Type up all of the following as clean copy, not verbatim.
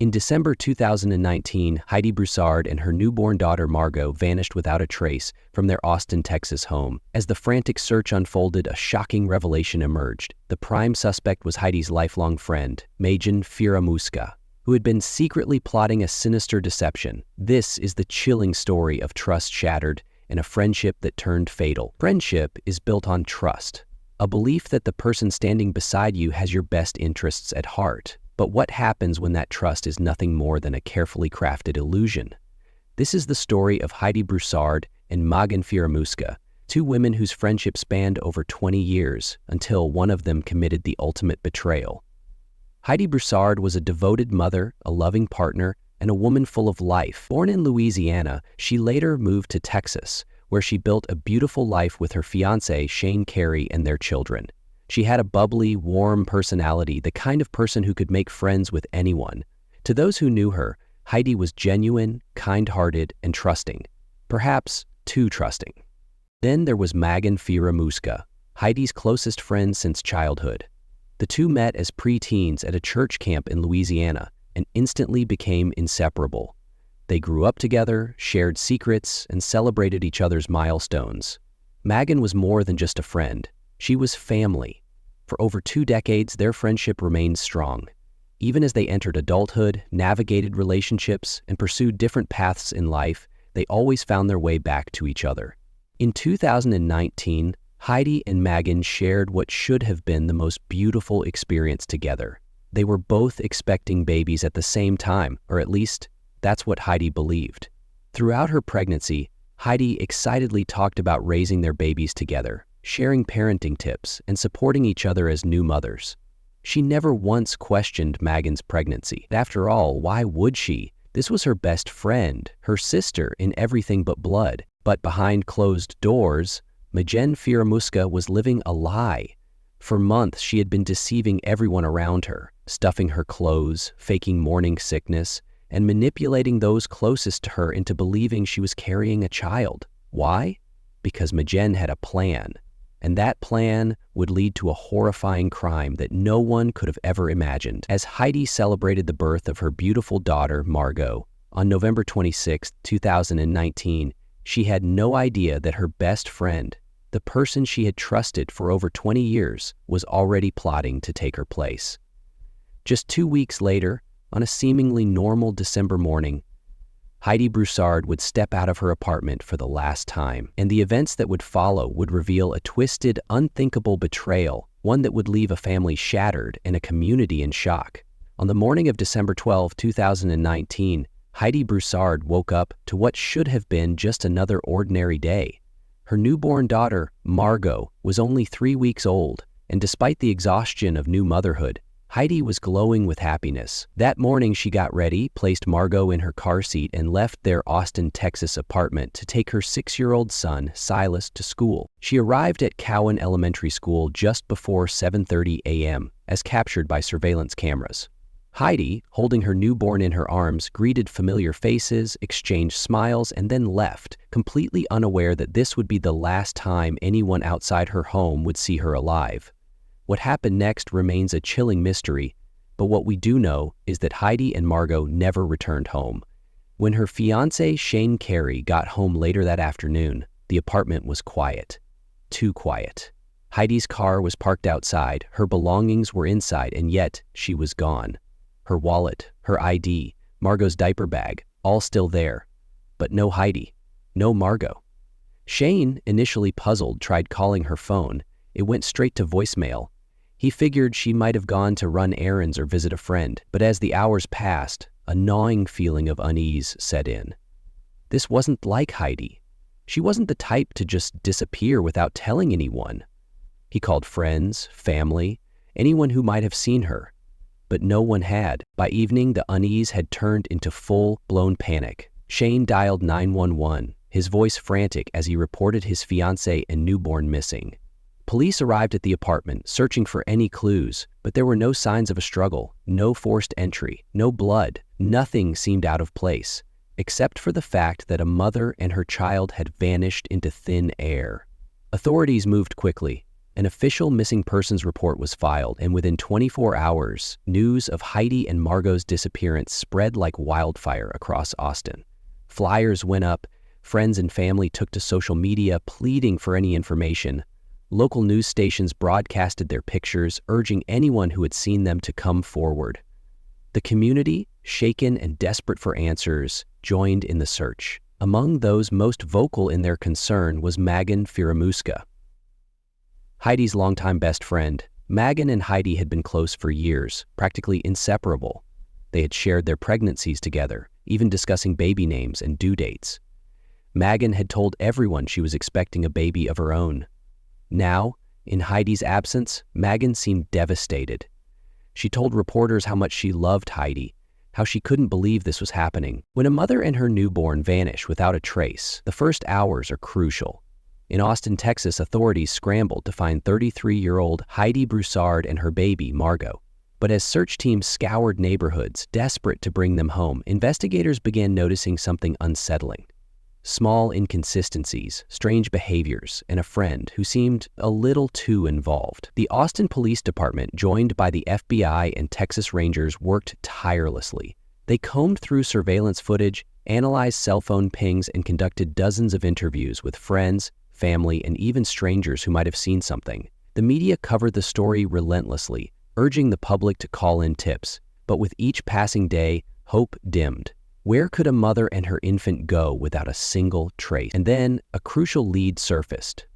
In December 2019, Heidi Broussard and her newborn daughter Margot vanished without a trace from their Austin, Texas home. As the frantic search unfolded, a shocking revelation emerged. The prime suspect was Heidi's lifelong friend, Magen Firamuska, who had been secretly plotting a sinister deception. This is the chilling story of trust shattered and a friendship that turned fatal. Friendship is built on trust, a belief that the person standing beside you has your best interests at heart. But what happens when that trust is nothing more than a carefully crafted illusion? This is the story of Heidi Broussard and Magen Firamuska, two women whose friendship spanned over 20 years until one of them committed the ultimate betrayal. Heidi Broussard was a devoted mother, a loving partner, and a woman full of life. Born in Louisiana, she later moved to Texas, where she built a beautiful life with her fiancé, Shane Carey, and their children. She had a bubbly, warm personality, the kind of person who could make friends with anyone. To those who knew her, Heidi was genuine, kind-hearted, and trusting. Perhaps too trusting. Then there was Magen Firamuska, Heidi's closest friend since childhood. The two met as pre-teens at a church camp in Louisiana and instantly became inseparable. They grew up together, shared secrets, and celebrated each other's milestones. Magen was more than just a friend. She was family. For over 2 decades, their friendship remained strong. Even as they entered adulthood, navigated relationships, and pursued different paths in life, they always found their way back to each other. In 2019, Heidi and Magen shared what should have been the most beautiful experience together. They were both expecting babies at the same time, or at least, that's what Heidi believed. Throughout her pregnancy, Heidi excitedly talked about raising their babies together, sharing parenting tips, and supporting each other as new mothers. She never once questioned Magen's pregnancy. After all, why would she? This was her best friend, her sister in everything but blood. But behind closed doors, Magen Firamuska was living a lie. For months, she had been deceiving everyone around her, stuffing her clothes, faking morning sickness, and manipulating those closest to her into believing she was carrying a child. Why? Because Magen had a plan. And that plan would lead to a horrifying crime that no one could have ever imagined. As Heidi celebrated the birth of her beautiful daughter, Margot, on November 26, 2019, she had no idea that her best friend, the person she had trusted for over 20 years, was already plotting to take her place. Just 2 weeks later, on a seemingly normal December morning, Heidi Broussard would step out of her apartment for the last time, and the events that would follow would reveal a twisted, unthinkable betrayal, one that would leave a family shattered and a community in shock. On the morning of December 12, 2019, Heidi Broussard woke up to what should have been just another ordinary day. Her newborn daughter, Margot, was only 3 weeks old, and despite the exhaustion of new motherhood, Heidi was glowing with happiness. That morning she got ready, placed Margot in her car seat, and left their Austin, Texas apartment to take her 6-year-old son, Silas, to school. She arrived at Cowan Elementary School just before 7:30 a.m., as captured by surveillance cameras. Heidi, holding her newborn in her arms, greeted familiar faces, exchanged smiles, and then left, completely unaware that this would be the last time anyone outside her home would see her alive. What happened next remains a chilling mystery, but what we do know is that Heidi and Margot never returned home. When her fiancé, Shane Carey, got home later that afternoon, the apartment was quiet. Too quiet. Heidi's car was parked outside, her belongings were inside, and yet she was gone. Her wallet, her ID, Margot's diaper bag, all still there. But no Heidi, no Margot. Shane, initially puzzled, tried calling her phone. It went straight to voicemail. He figured she might have gone to run errands or visit a friend, but as the hours passed, a gnawing feeling of unease set in. This wasn't like Heidi. She wasn't the type to just disappear without telling anyone. He called friends, family, anyone who might have seen her. But no one had. By evening, the unease had turned into full-blown panic. Shane dialed 911, his voice frantic as he reported his fiancée and newborn missing. Police arrived at the apartment, searching for any clues, but there were no signs of a struggle, no forced entry, no blood. Nothing seemed out of place, except for the fact that a mother and her child had vanished into thin air. Authorities moved quickly. An official missing persons report was filed, and within 24 hours, news of Heidi and Margot's disappearance spread like wildfire across Austin. Flyers went up, friends and family took to social media pleading for any information. Local news stations broadcasted their pictures, urging anyone who had seen them to come forward. The community, shaken and desperate for answers, joined in the search. Among those most vocal in their concern was Magan Firamuska, Heidi's longtime best friend. Magan and Heidi had been close for years, practically inseparable. They had shared their pregnancies together, even discussing baby names and due dates. Magan had told everyone she was expecting a baby of her own. Now, in Heidi's absence, Magan seemed devastated. She told reporters how much she loved Heidi, how she couldn't believe this was happening. When a mother and her newborn vanish without a trace, the first hours are crucial. In Austin, Texas, authorities scrambled to find 33-year-old Heidi Broussard and her baby, Margot. But as search teams scoured neighborhoods, desperate to bring them home, investigators began noticing something unsettling. Small inconsistencies, strange behaviors, and a friend who seemed a little too involved. The Austin Police Department, joined by the FBI and Texas Rangers, worked tirelessly. They combed through surveillance footage, analyzed cell phone pings, and conducted dozens of interviews with friends, family, and even strangers who might have seen something. The media covered the story relentlessly, urging the public to call in tips. But with each passing day, hope dimmed. Where could a mother and her infant go without a single trace? And then a crucial lead surfaced,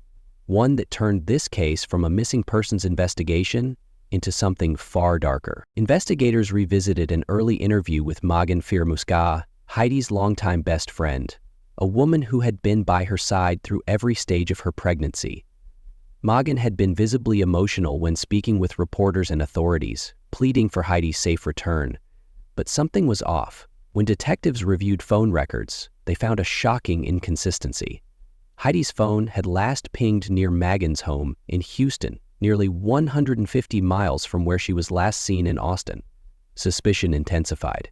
one that turned this case from a missing persons investigation into something far darker. Investigators revisited an early interview with Magan Firamuska, Heidi's longtime best friend, a woman who had been by her side through every stage of her pregnancy. Magan had been visibly emotional when speaking with reporters and authorities, pleading for Heidi's safe return. But something was off. When detectives reviewed phone records, they found a shocking inconsistency. Heidi's phone had last pinged near Magan's home in Houston, nearly 150 miles from where she was last seen in Austin. Suspicion intensified.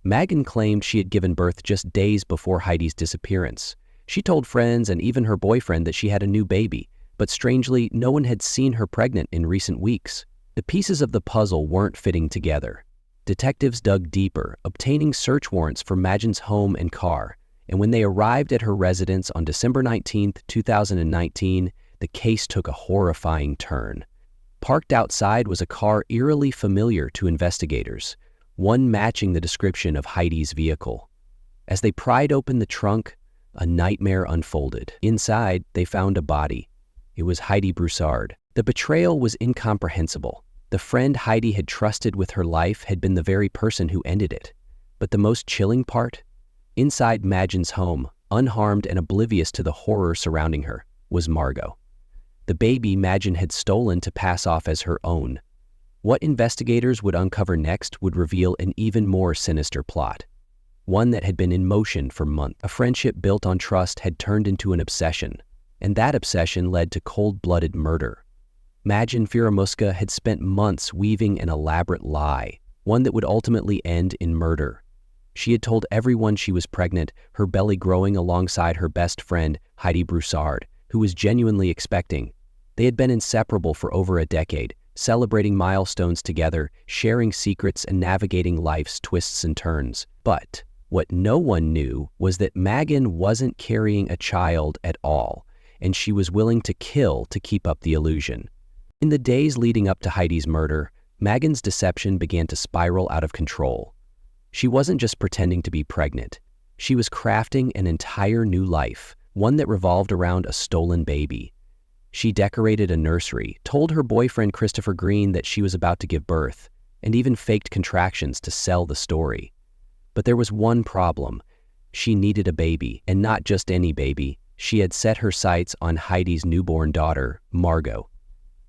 Magan claimed she had given birth just days before Heidi's disappearance. She told friends and even her boyfriend that she had a new baby, but strangely, no one had seen her pregnant in recent weeks. The pieces of the puzzle weren't fitting together. Detectives dug deeper, obtaining search warrants for Magan's home and car, and when they arrived at her residence on December 19, 2019, the case took a horrifying turn. Parked outside was a car eerily familiar to investigators, one matching the description of Heidi's vehicle. As they pried open the trunk, a nightmare unfolded. Inside, they found a body. It was Heidi Broussard. The betrayal was incomprehensible. The friend Heidi had trusted with her life had been the very person who ended it. But the most chilling part? Inside Magan's home, unharmed and oblivious to the horror surrounding her, was Margot. The baby Magan had stolen to pass off as her own. What investigators would uncover next would reveal an even more sinister plot, one that had been in motion for months. A friendship built on trust had turned into an obsession, and that obsession led to cold-blooded murder. Magan Firamuska had spent months weaving an elaborate lie, one that would ultimately end in murder. She had told everyone she was pregnant, her belly growing alongside her best friend, Heidi Broussard, who was genuinely expecting. They had been inseparable for over a decade, celebrating milestones together, sharing secrets, and navigating life's twists and turns. But what no one knew was that Magan wasn't carrying a child at all, and she was willing to kill to keep up the illusion. In the days leading up to Heidi's murder, Magan's deception began to spiral out of control. She wasn't just pretending to be pregnant. She was crafting an entire new life, one that revolved around a stolen baby. She decorated a nursery, told her boyfriend Christopher Green that she was about to give birth, and even faked contractions to sell the story. But there was one problem. She needed a baby, and not just any baby. She had set her sights on Heidi's newborn daughter, Margot.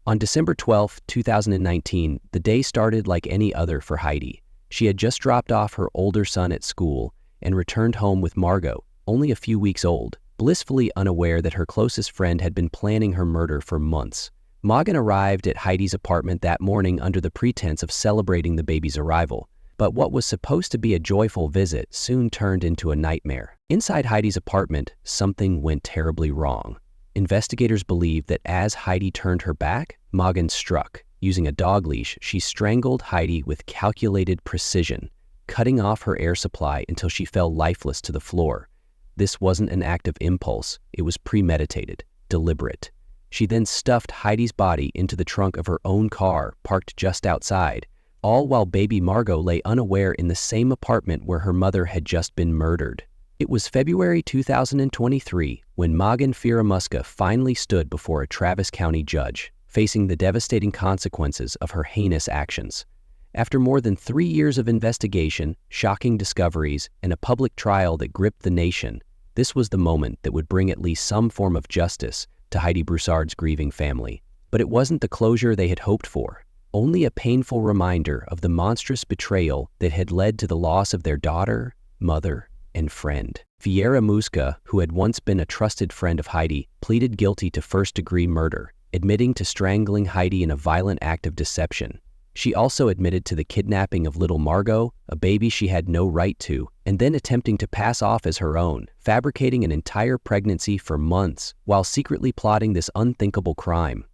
On December 12, 2019, the day started like any other for Heidi. She had just dropped off her older son at school and returned home with Margot, only a few weeks old, blissfully unaware that her closest friend had been planning her murder for months. Magan arrived at Heidi's apartment that morning under the pretense of celebrating the baby's arrival. But what was supposed to be a joyful visit soon turned into a nightmare. Inside Heidi's apartment, something went terribly wrong. Investigators believe that as Heidi turned her back, Magen struck. Using a dog leash, she strangled Heidi with calculated precision, cutting off her air supply until she fell lifeless to the floor. This wasn't an act of impulse, it was premeditated, deliberate. She then stuffed Heidi's body into the trunk of her own car, parked just outside, all while baby Margot lay unaware in the same apartment where her mother had just been murdered. It was February 2023 when Magen Firamuska finally stood before a Travis County judge, facing the devastating consequences of her heinous actions. After more than 3 years of investigation, shocking discoveries, and a public trial that gripped the nation, this was the moment that would bring at least some form of justice to Heidi Broussard's grieving family. But it wasn't the closure they had hoped for, only a painful reminder of the monstrous betrayal that had led to the loss of their daughter, mother, and friend. Firamuska, who had once been a trusted friend of Heidi, pleaded guilty to first-degree murder, admitting to strangling Heidi in a violent act of deception. She also admitted to the kidnapping of little Margot, a baby she had no right to, and then attempting to pass off as her own, fabricating an entire pregnancy for months while secretly plotting this unthinkable crime.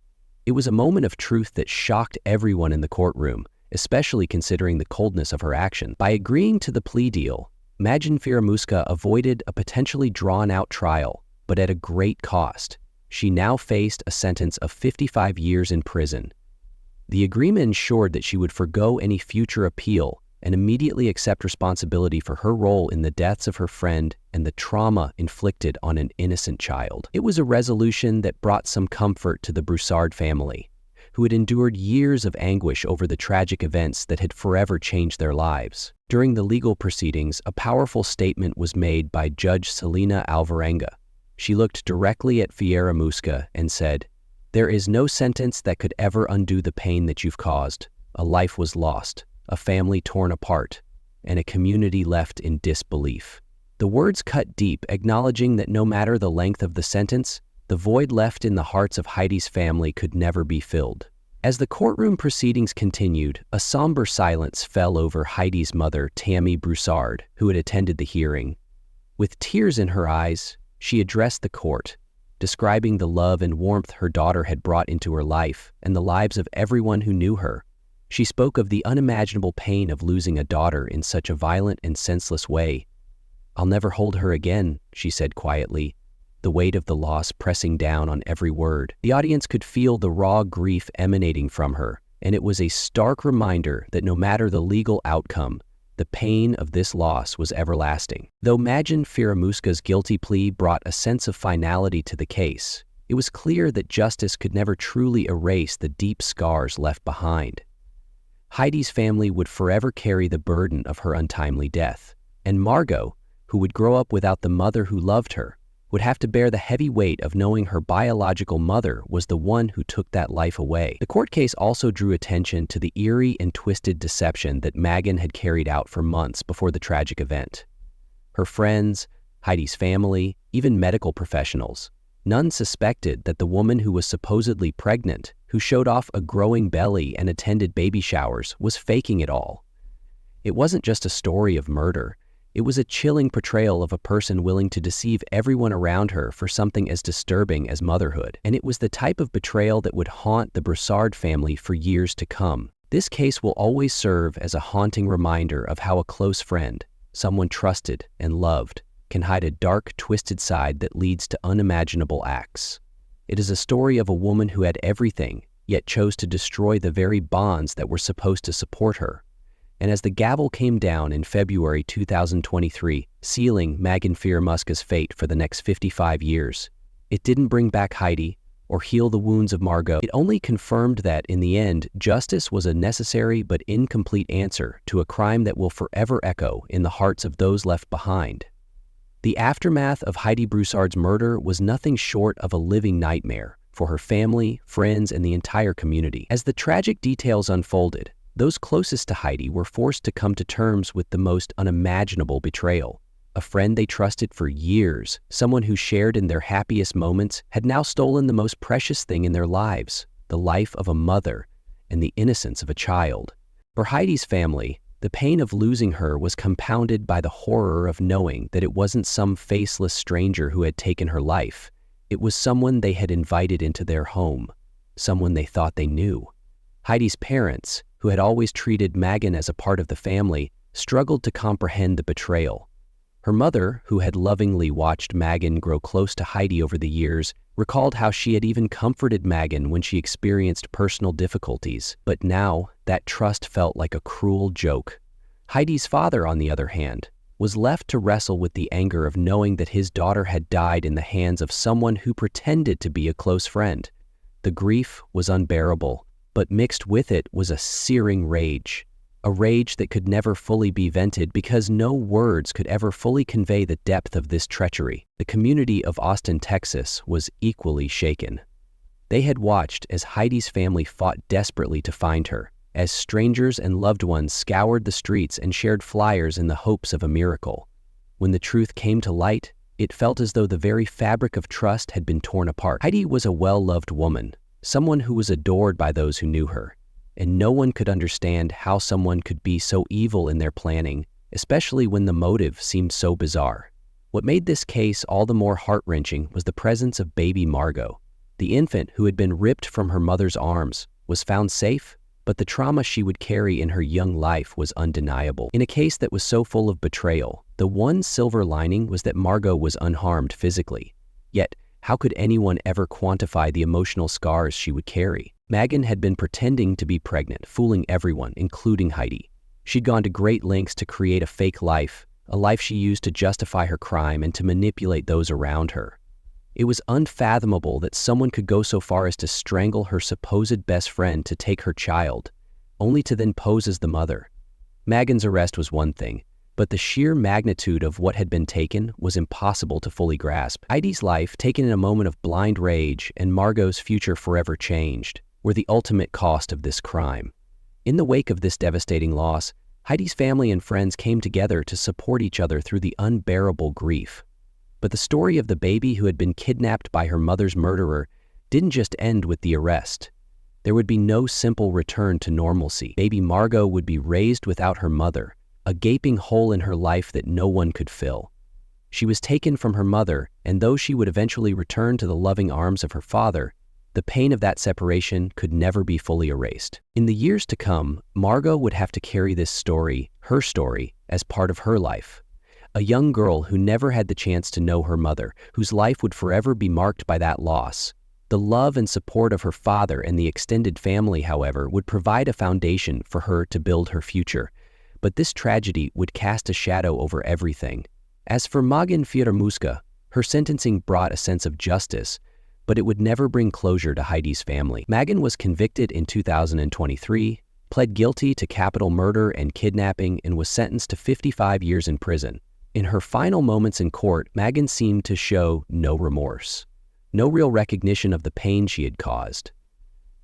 It was a moment of truth that shocked everyone in the courtroom, especially considering the coldness of her action. By agreeing to the plea deal, Magen Firamuska avoided a potentially drawn-out trial, but at a great cost. She now faced a sentence of 55 years in prison. The agreement ensured that she would forgo any future appeal and immediately accept responsibility for her role in the deaths of her friend and the trauma inflicted on an innocent child. It was a resolution that brought some comfort to the Broussard family, who had endured years of anguish over the tragic events that had forever changed their lives. During the legal proceedings, a powerful statement was made by Judge Selena Alvarenga. She looked directly at Firamuska and said, "There is no sentence that could ever undo the pain that you've caused. A life was lost, a family torn apart, and a community left in disbelief." The words cut deep, acknowledging that no matter the length of the sentence, the void left in the hearts of Heidi's family could never be filled. As the courtroom proceedings continued, a somber silence fell over Heidi's mother, Tammy Broussard, who had attended the hearing. With tears in her eyes, she addressed the court, describing the love and warmth her daughter had brought into her life and the lives of everyone who knew her. She spoke of the unimaginable pain of losing a daughter in such a violent and senseless way. "I'll never hold her again," she said quietly, the weight of the loss pressing down on every word. The audience could feel the raw grief emanating from her, and it was a stark reminder that no matter the legal outcome, the pain of this loss was everlasting. Though Magen Firamuska's guilty plea brought a sense of finality to the case, it was clear that justice could never truly erase the deep scars left behind. Heidi's family would forever carry the burden of her untimely death, and Margot, who would grow up without the mother who loved her, would have to bear the heavy weight of knowing her biological mother was the one who took that life away. The court case also drew attention to the eerie and twisted deception that Magen had carried out for months before the tragic event. Her friends, Heidi's family, even medical professionals, none suspected that the woman who was supposedly pregnant, who showed off a growing belly and attended baby showers, was faking it all. It wasn't just a story of murder. It was a chilling portrayal of a person willing to deceive everyone around her for something as disturbing as motherhood. And it was the type of betrayal that would haunt the Broussard family for years to come. This case will always serve as a haunting reminder of how a close friend, someone trusted and loved, can hide a dark, twisted side that leads to unimaginable acts. It is a story of a woman who had everything, yet chose to destroy the very bonds that were supposed to support her. And as the gavel came down in February 2023, sealing Magen Firamuska's fate for the next 55 years, it didn't bring back Heidi or heal the wounds of Margot. It only confirmed that, in the end, justice was a necessary but incomplete answer to a crime that will forever echo in the hearts of those left behind. The aftermath of Heidi Broussard's murder was nothing short of a living nightmare for her family, friends, and the entire community. As the tragic details unfolded, those closest to Heidi were forced to come to terms with the most unimaginable betrayal. A friend they trusted for years, someone who shared in their happiest moments, had now stolen the most precious thing in their lives, the life of a mother and the innocence of a child. For Heidi's family, the pain of losing her was compounded by the horror of knowing that it wasn't some faceless stranger who had taken her life. It was someone they had invited into their home, someone they thought they knew. Heidi's parents, who had always treated Megan as a part of the family, struggled to comprehend the betrayal. Her mother, who had lovingly watched Megan grow close to Heidi over the years, recalled how she had even comforted Megan when she experienced personal difficulties, but now that trust felt like a cruel joke. Heidi's father, on the other hand, was left to wrestle with the anger of knowing that his daughter had died in the hands of someone who pretended to be a close friend. The grief was unbearable, but mixed with it was a searing rage. A rage that could never fully be vented because no words could ever fully convey the depth of this treachery. The community of Austin, Texas was equally shaken. They had watched as Heidi's family fought desperately to find her, as strangers and loved ones scoured the streets and shared flyers in the hopes of a miracle. When the truth came to light, it felt as though the very fabric of trust had been torn apart. Heidi was a well-loved woman, someone who was adored by those who knew her. And no one could understand how someone could be so evil in their planning, especially when the motive seemed so bizarre. What made this case all the more heart-wrenching was the presence of baby Margot. The infant who had been ripped from her mother's arms was found safe, but the trauma she would carry in her young life was undeniable. In a case that was so full of betrayal, the one silver lining was that Margot was unharmed physically. Yet, how could anyone ever quantify the emotional scars she would carry? Megan had been pretending to be pregnant, fooling everyone, including Heidi. She'd gone to great lengths to create a fake life, a life she used to justify her crime and to manipulate those around her. It was unfathomable that someone could go so far as to strangle her supposed best friend to take her child, only to then pose as the mother. Megan's arrest was one thing, but the sheer magnitude of what had been taken was impossible to fully grasp. Heidi's life, taken in a moment of blind rage, and Margot's future forever changed, were the ultimate cost of this crime. In the wake of this devastating loss, Heidi's family and friends came together to support each other through the unbearable grief. But the story of the baby who had been kidnapped by her mother's murderer didn't just end with the arrest. There would be no simple return to normalcy. Baby Margot would be raised without her mother, a gaping hole in her life that no one could fill. She was taken from her mother, and though she would eventually return to the loving arms of her father, the pain of that separation could never be fully erased. In the years to come, Margot would have to carry this story, her story, as part of her life. A young girl who never had the chance to know her mother, whose life would forever be marked by that loss. The love and support of her father and the extended family, however, would provide a foundation for her to build her future. But this tragedy would cast a shadow over everything. As for Megan Fieramusca, her sentencing brought a sense of justice, but it would never bring closure to Heidi's family. Megan was convicted in 2023, pled guilty to capital murder and kidnapping, and was sentenced to 55 years in prison. In her final moments in court, Megan seemed to show no remorse, no real recognition of the pain she had caused.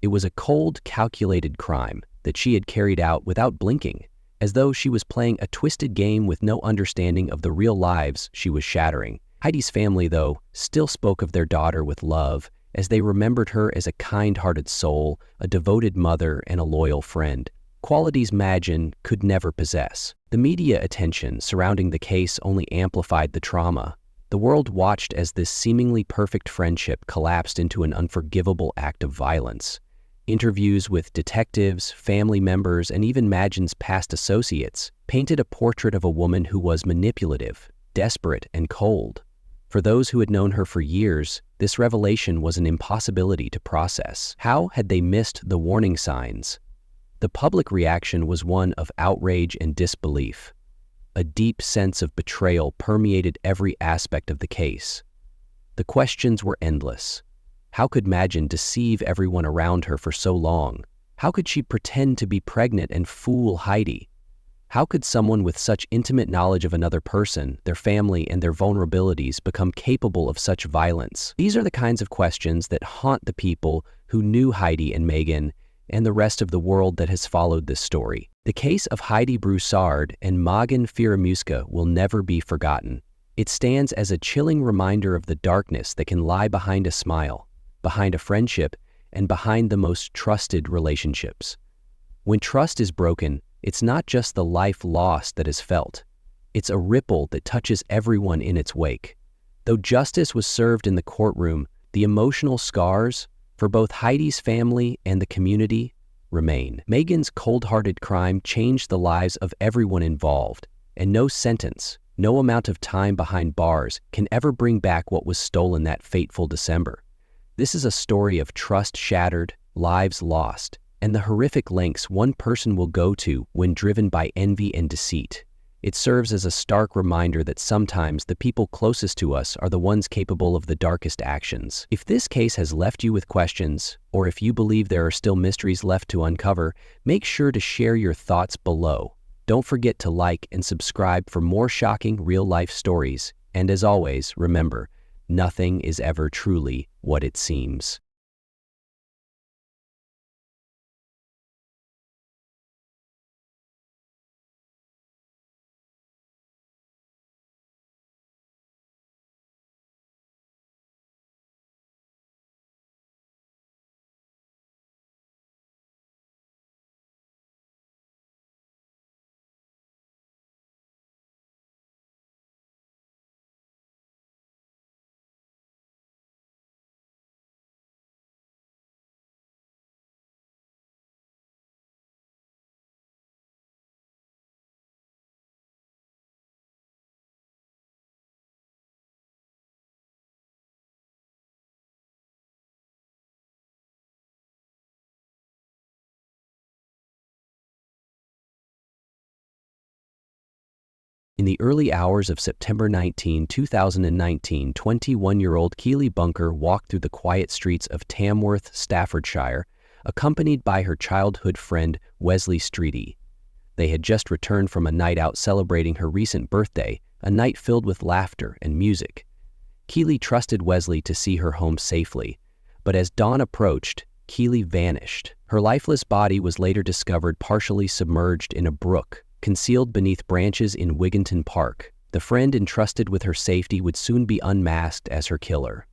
It was a cold, calculated crime that she had carried out without blinking, as though she was playing a twisted game with no understanding of the real lives she was shattering. Heidi's family, though, still spoke of their daughter with love, as they remembered her as a kind-hearted soul, a devoted mother, and a loyal friend, qualities Megan could never possess. The media attention surrounding the case only amplified the trauma. The world watched as this seemingly perfect friendship collapsed into an unforgivable act of violence. Interviews with detectives, family members, and even Megan's past associates painted a portrait of a woman who was manipulative, desperate, and cold. For those who had known her for years, this revelation was an impossibility to process. How had they missed the warning signs? The public reaction was one of outrage and disbelief. A deep sense of betrayal permeated every aspect of the case. The questions were endless. How could Megan deceive everyone around her for so long? How could she pretend to be pregnant and fool Heidi? How could someone with such intimate knowledge of another person, their family, and their vulnerabilities become capable of such violence? These are the kinds of questions that haunt the people who knew Heidi and Megan and the rest of the world that has followed this story. The case of Heidi Broussard and Megan Fieramusca will never be forgotten. It stands as a chilling reminder of the darkness that can lie behind a smile, behind a friendship, and behind the most trusted relationships. When trust is broken, it's not just the life lost that is felt. It's a ripple that touches everyone in its wake. Though justice was served in the courtroom, the emotional scars for both Heidi's family and the community remain. Megan's cold-hearted crime changed the lives of everyone involved, and no sentence, no amount of time behind bars can ever bring back what was stolen that fateful December. This is a story of trust shattered, lives lost, and the horrific lengths one person will go to when driven by envy and deceit. It serves as a stark reminder that sometimes the people closest to us are the ones capable of the darkest actions. If this case has left you with questions, or if you believe there are still mysteries left to uncover, make sure to share your thoughts below. Don't forget to like and subscribe for more shocking real-life stories. And as always, remember, nothing is ever truly what it seems. In the early hours of September 19, 2019, 21-year-old Keely Bunker walked through the quiet streets of Tamworth, Staffordshire, accompanied by her childhood friend Wesley Streety. They had just returned from a night out celebrating her recent birthday, a night filled with laughter and music. Keely trusted Wesley to see her home safely, but as dawn approached, Keely vanished. Her lifeless body was later discovered partially submerged in a brook, concealed beneath branches in Wigginton Park. The friend entrusted with her safety would soon be unmasked as her killer.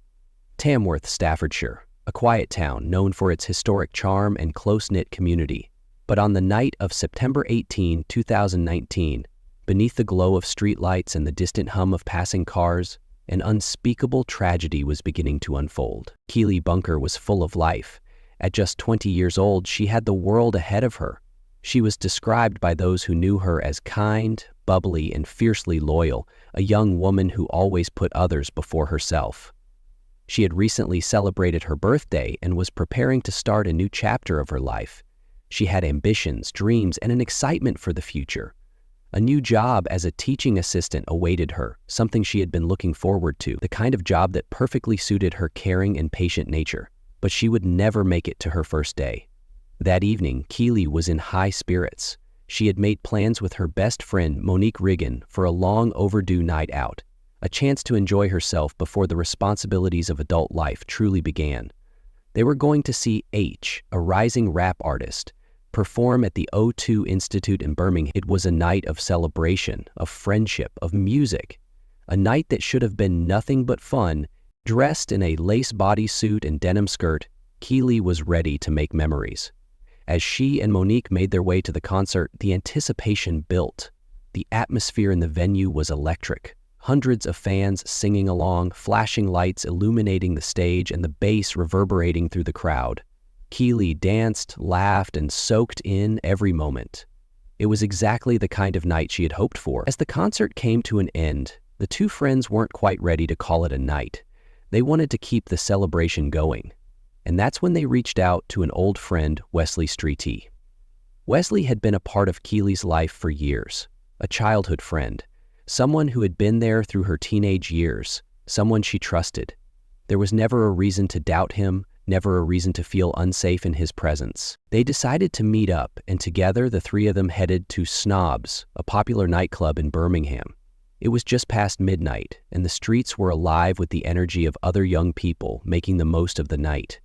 Tamworth, Staffordshire, a quiet town known for its historic charm and close-knit community. But on the night of September 18, 2019, beneath the glow of streetlights and the distant hum of passing cars, an unspeakable tragedy was beginning to unfold. Keely Bunker was full of life. At just 20 years old, she had the world ahead of her. She was described by those who knew her as kind, bubbly, and fiercely loyal, a young woman who always put others before herself. She had recently celebrated her birthday and was preparing to start a new chapter of her life. She had ambitions, dreams, and an excitement for the future. A new job as a teaching assistant awaited her, something she had been looking forward to, the kind of job that perfectly suited her caring and patient nature. But she would never make it to her first day. That evening, Keely was in high spirits. She had made plans with her best friend, Monique Riggin, for a long overdue night out, a chance to enjoy herself before the responsibilities of adult life truly began. They were going to see H, a rising rap artist, perform at the O2 Institute in Birmingham. It was a night of celebration, of friendship, of music. A night that should have been nothing but fun. Dressed in a lace bodysuit and denim skirt, Keely was ready to make memories. As she and Monique made their way to the concert, the anticipation built. The atmosphere in the venue was electric. Hundreds of fans singing along, flashing lights illuminating the stage, and the bass reverberating through the crowd. Keely danced, laughed, and soaked in every moment. It was exactly the kind of night she had hoped for. As the concert came to an end, the two friends weren't quite ready to call it a night. They wanted to keep the celebration going. And that's when they reached out to an old friend, Wesley Streety. Wesley had been a part of Keely's life for years, a childhood friend, someone who had been there through her teenage years, someone she trusted. There was never a reason to doubt him, never a reason to feel unsafe in his presence. They decided to meet up, and together the three of them headed to Snobs, a popular nightclub in Birmingham. It was just past midnight, and the streets were alive with the energy of other young people making the most of the night.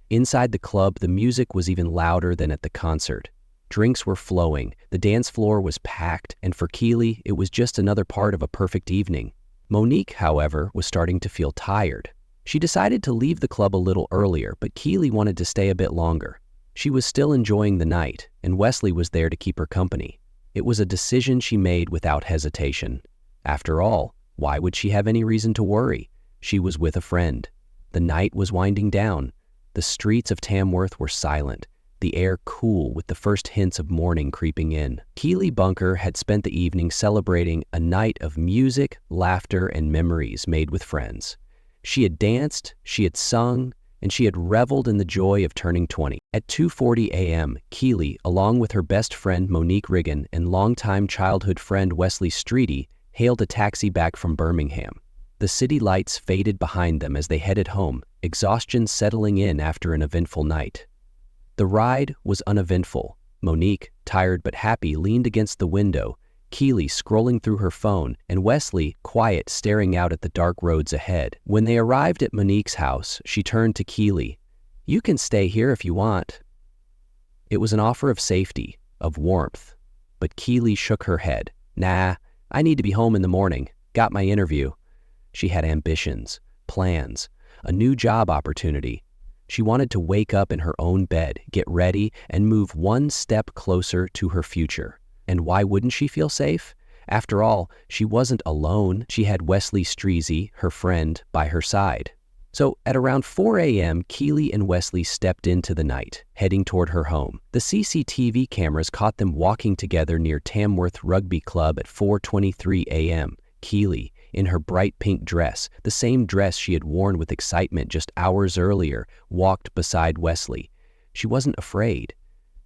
Inside the club, the music was even louder than at the concert. Drinks were flowing, the dance floor was packed, and for Keely, it was just another part of a perfect evening. Monique, however, was starting to feel tired. She decided to leave the club a little earlier, but Keely wanted to stay a bit longer. She was still enjoying the night, and Wesley was there to keep her company. It was a decision she made without hesitation. After all, why would she have any reason to worry? She was with a friend. The night was winding down. The streets of Tamworth were silent, the air cool with the first hints of morning creeping in. Keely Bunker had spent the evening celebrating a night of music, laughter, and memories made with friends. She had danced, she had sung, and she had reveled in the joy of turning 20. At 2:40 a.m., Keely, along with her best friend Monique Riggin and longtime childhood friend Wesley Streety, hailed a taxi back from Birmingham. The city lights faded behind them as they headed home, exhaustion settling in after an eventful night. The ride was uneventful. Monique, tired but happy, leaned against the window, Keely scrolling through her phone, and Wesley, quiet, staring out at the dark roads ahead. When they arrived at Monique's house, she turned to Keely. "You can stay here if you want." It was an offer of safety, of warmth, but Keely shook her head. "Nah, I need to be home in the morning. Got my interview." She had ambitions, plans, a new job opportunity. She wanted to wake up in her own bed, get ready, and move one step closer to her future. And why wouldn't she feel safe? After all, she wasn't alone. She had Wesley Streety, her friend, by her side. So at around 4 a.m., Keely and Wesley stepped into the night, heading toward her home. The CCTV cameras caught them walking together near Tamworth Rugby Club at 4:23 a.m. Keely, in her bright pink dress, the same dress she had worn with excitement just hours earlier, walked beside Wesley. She wasn't afraid.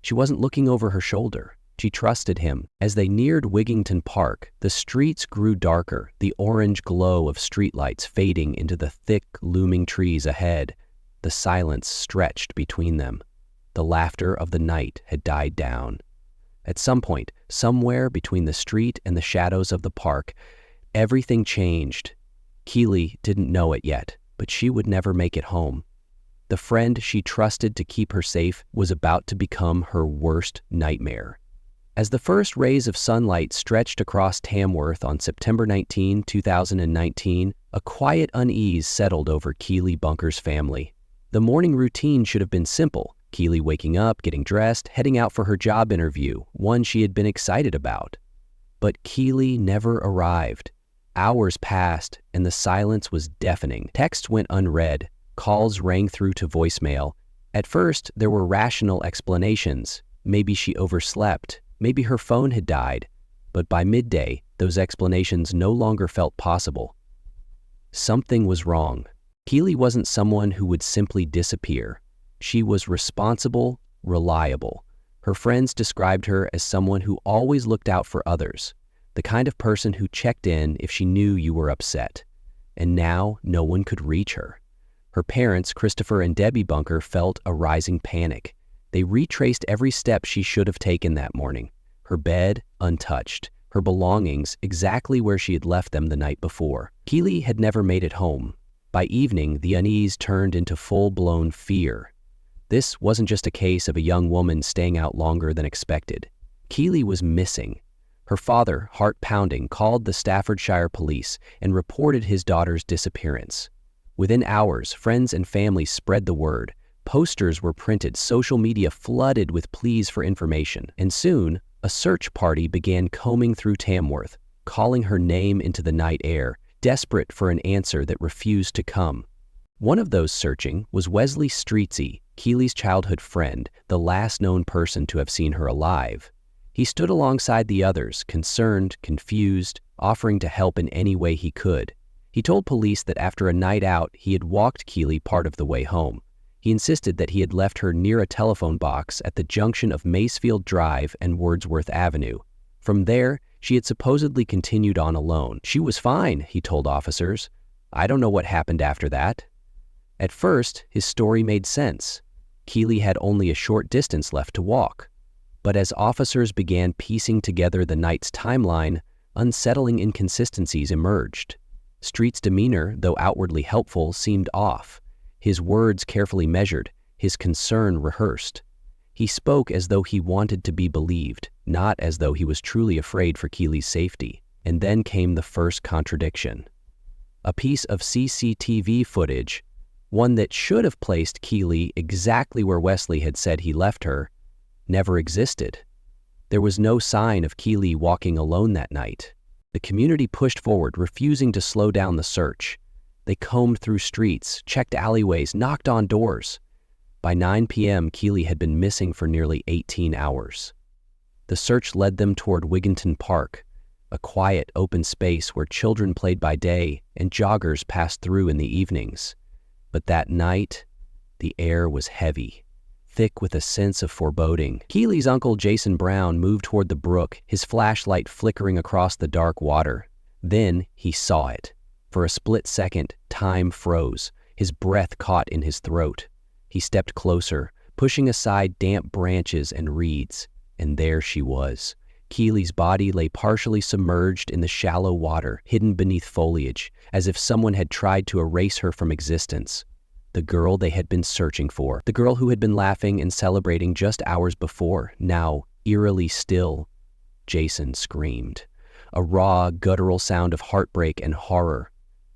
She wasn't looking over her shoulder. She trusted him. As they neared Wigington Park, the streets grew darker, the orange glow of streetlights fading into the thick, looming trees ahead. The silence stretched between them. The laughter of the night had died down. At some point, somewhere between the street and the shadows of the park, everything changed. Keely didn't know it yet, but she would never make it home. The friend she trusted to keep her safe was about to become her worst nightmare. As the first rays of sunlight stretched across Tamworth on September 19, 2019, a quiet unease settled over Keely Bunker's family. The morning routine should have been simple. Keely waking up, getting dressed, heading out for her job interview, one she had been excited about. But Keely never arrived. Hours passed, and the silence was deafening. Texts went unread. Calls rang through to voicemail. At first, there were rational explanations. Maybe she overslept. Maybe her phone had died. But by midday, those explanations no longer felt possible. Something was wrong. Keely wasn't someone who would simply disappear. She was responsible, reliable. Her friends described her as someone who always looked out for others, the kind of person who checked in if she knew you were upset. And now no one could reach her. Her parents, Christopher and Debbie Bunker, felt a rising panic. They retraced every step she should have taken that morning. Her bed, untouched. Her belongings exactly where she had left them the night before. Keely had never made it home. By evening, the unease turned into full-blown fear. This wasn't just a case of a young woman staying out longer than expected. Keely was missing. Her father, heart-pounding, called the Staffordshire police and reported his daughter's disappearance. Within hours, friends and family spread the word. Posters were printed, social media flooded with pleas for information, and soon, a search party began combing through Tamworth, calling her name into the night air, desperate for an answer that refused to come. One of those searching was Wesley Streety, Keely's childhood friend, the last known person to have seen her alive. He stood alongside the others, concerned, confused, offering to help in any way he could. He told police that after a night out, he had walked Keely part of the way home. He insisted that he had left her near a telephone box at the junction of Macefield Drive and Wordsworth Avenue. From there, she had supposedly continued on alone. She was fine, he told officers. I don't know what happened after that. At first, his story made sense. Keely had only a short distance left to walk. But as officers began piecing together the night's timeline, unsettling inconsistencies emerged. Street's demeanor, though outwardly helpful, seemed off. His words carefully measured, his concern rehearsed. He spoke as though he wanted to be believed, not as though he was truly afraid for Keely's safety. And then came the first contradiction. A piece of CCTV footage, one that should have placed Keely exactly where Wesley had said he left her, never existed. There was no sign of Keely walking alone that night. The community pushed forward, refusing to slow down the search. They combed through streets, checked alleyways, knocked on doors. By 9 p.m., Keely had been missing for nearly 18 hours. The search led them toward Wigginton Park, a quiet, open space where children played by day and joggers passed through in the evenings. But that night, the air was heavy, thick with a sense of foreboding. Keely's uncle, Jason Brown, moved toward the brook, his flashlight flickering across the dark water. Then he saw it. For a split second, time froze. His breath caught in his throat. He stepped closer, pushing aside damp branches and reeds, and there she was. Keely's body lay partially submerged in the shallow water, hidden beneath foliage, as if someone had tried to erase her from existence. The girl they had been searching for, the girl who had been laughing and celebrating just hours before, now eerily still. Jason screamed, a raw, guttural sound of heartbreak and horror.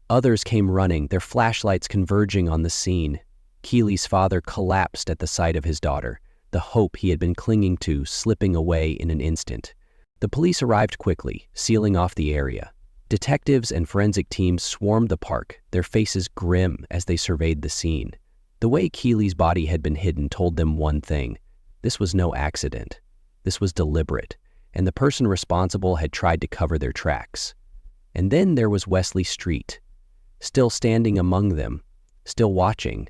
Others came running, their flashlights converging on the scene. Keely's father collapsed at the sight of his daughter, the hope he had been clinging to slipping away in an instant. The police arrived quickly, sealing off the area. Detectives and forensic teams swarmed the park, their faces grim as they surveyed the scene. The way Keely's body had been hidden told them one thing. This was no accident. This was deliberate, and the person responsible had tried to cover their tracks. And then there was Wesley Street, still standing among them, still watching.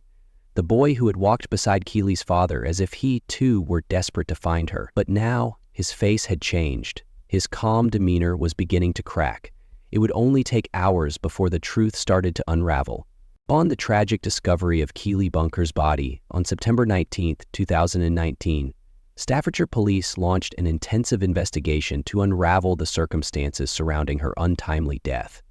The boy who had walked beside Keely's father as if he, too, were desperate to find her. But now, his face had changed. His calm demeanor was beginning to crack. It would only take hours before the truth started to unravel. Upon the tragic discovery of Keely Bunker's body on September 19, 2019, Staffordshire police launched an intensive investigation to unravel the circumstances surrounding her untimely death.